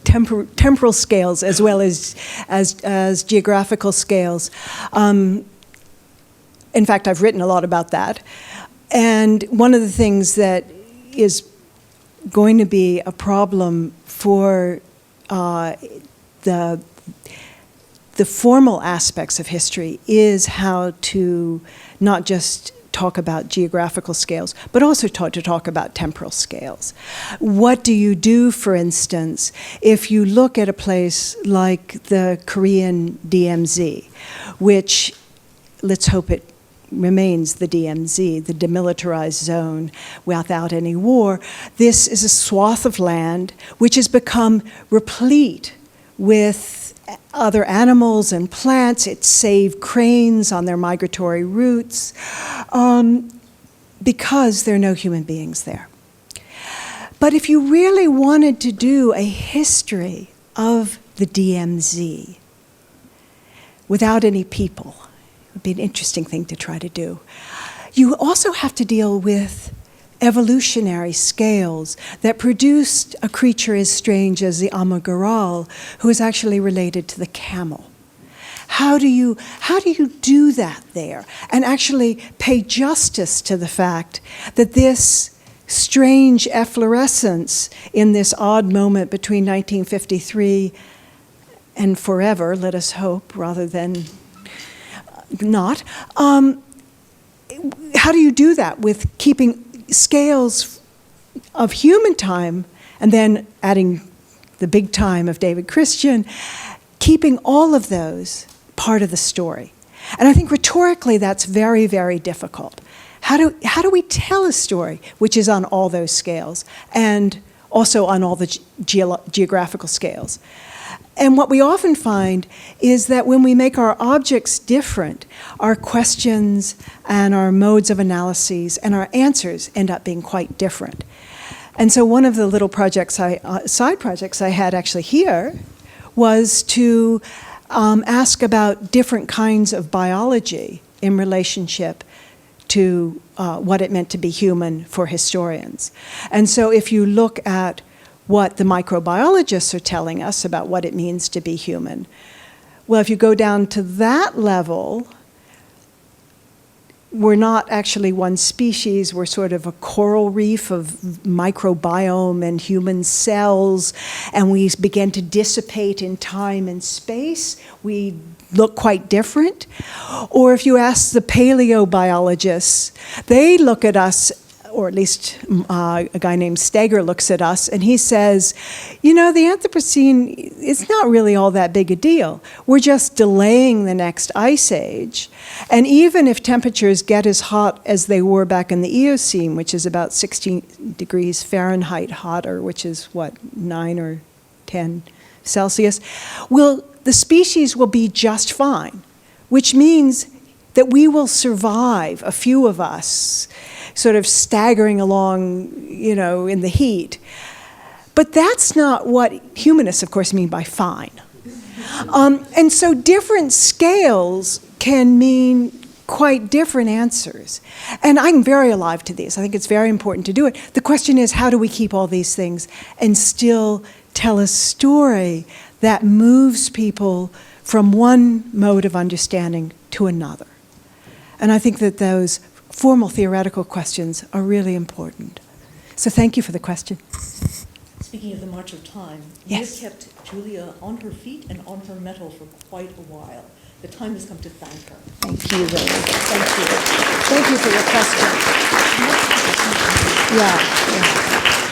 temporal scales as well as geographical scales. In fact, I've written a lot about that. And one of the things that is going to be a problem for the formal aspects of history is how to not just talk about geographical scales, but also to talk about temporal scales. What do you do, for instance, if you look at a place like the Korean DMZ, which, let's hope it remains the DMZ, the demilitarized zone without any war. This is a swath of land which has become replete with other animals and plants. It saved cranes on their migratory routes because there are no human beings there. But if you really wanted to do a history of the DMZ without any people, would be an interesting thing to try to do. You also have to deal with evolutionary scales that produced a creature as strange as the Amagaral, who is actually related to the camel. How do you do that there and actually pay justice to the fact that this strange efflorescence in this odd moment between 1953 and forever, let us hope, rather than not. How do you do that with keeping scales of human time and then adding the big time of David Christian, keeping all of those part of the story? And I think rhetorically that's very, very difficult. How do we tell a story which is on all those scales and also on all the geographical scales? And what we often find is that when we make our objects different, our questions and our modes of analyses and our answers end up being quite different. And so one of the little projects, side projects I had actually here was to ask about different kinds of biology in relationship to what it meant to be human for historians. And so if you look at what the microbiologists are telling us about what it means to be human, well, if you go down to that level, we're not actually one species. We're sort of a coral reef of microbiome and human cells, and we begin to dissipate in time and space. We look quite different. Or if you ask the paleobiologists, they look at us, or at least a guy named Steger looks at us, and he says, the Anthropocene is not really all that big a deal. We're just delaying the next ice age. And even if temperatures get as hot as they were back in the Eocene, which is about 16 degrees Fahrenheit hotter, which is, 9 or 10 Celsius, the species will be just fine, which means that we will survive, a few of us, sort of staggering along, in the heat. But that's not what humanists, of course, mean by fine. And so different scales can mean quite different answers. And I'm very alive to these. I think it's very important to do it. The question is, how do we keep all these things and still tell a story that moves people from one mode of understanding to another? And I think that those formal theoretical questions are really important. So thank you for the question. Speaking of the march of time, Yes. you have kept Julia on her feet and on her mettle for quite a while. The time has come to thank her. Thank you, Ray. Thank you. Thank you for your question. Yeah.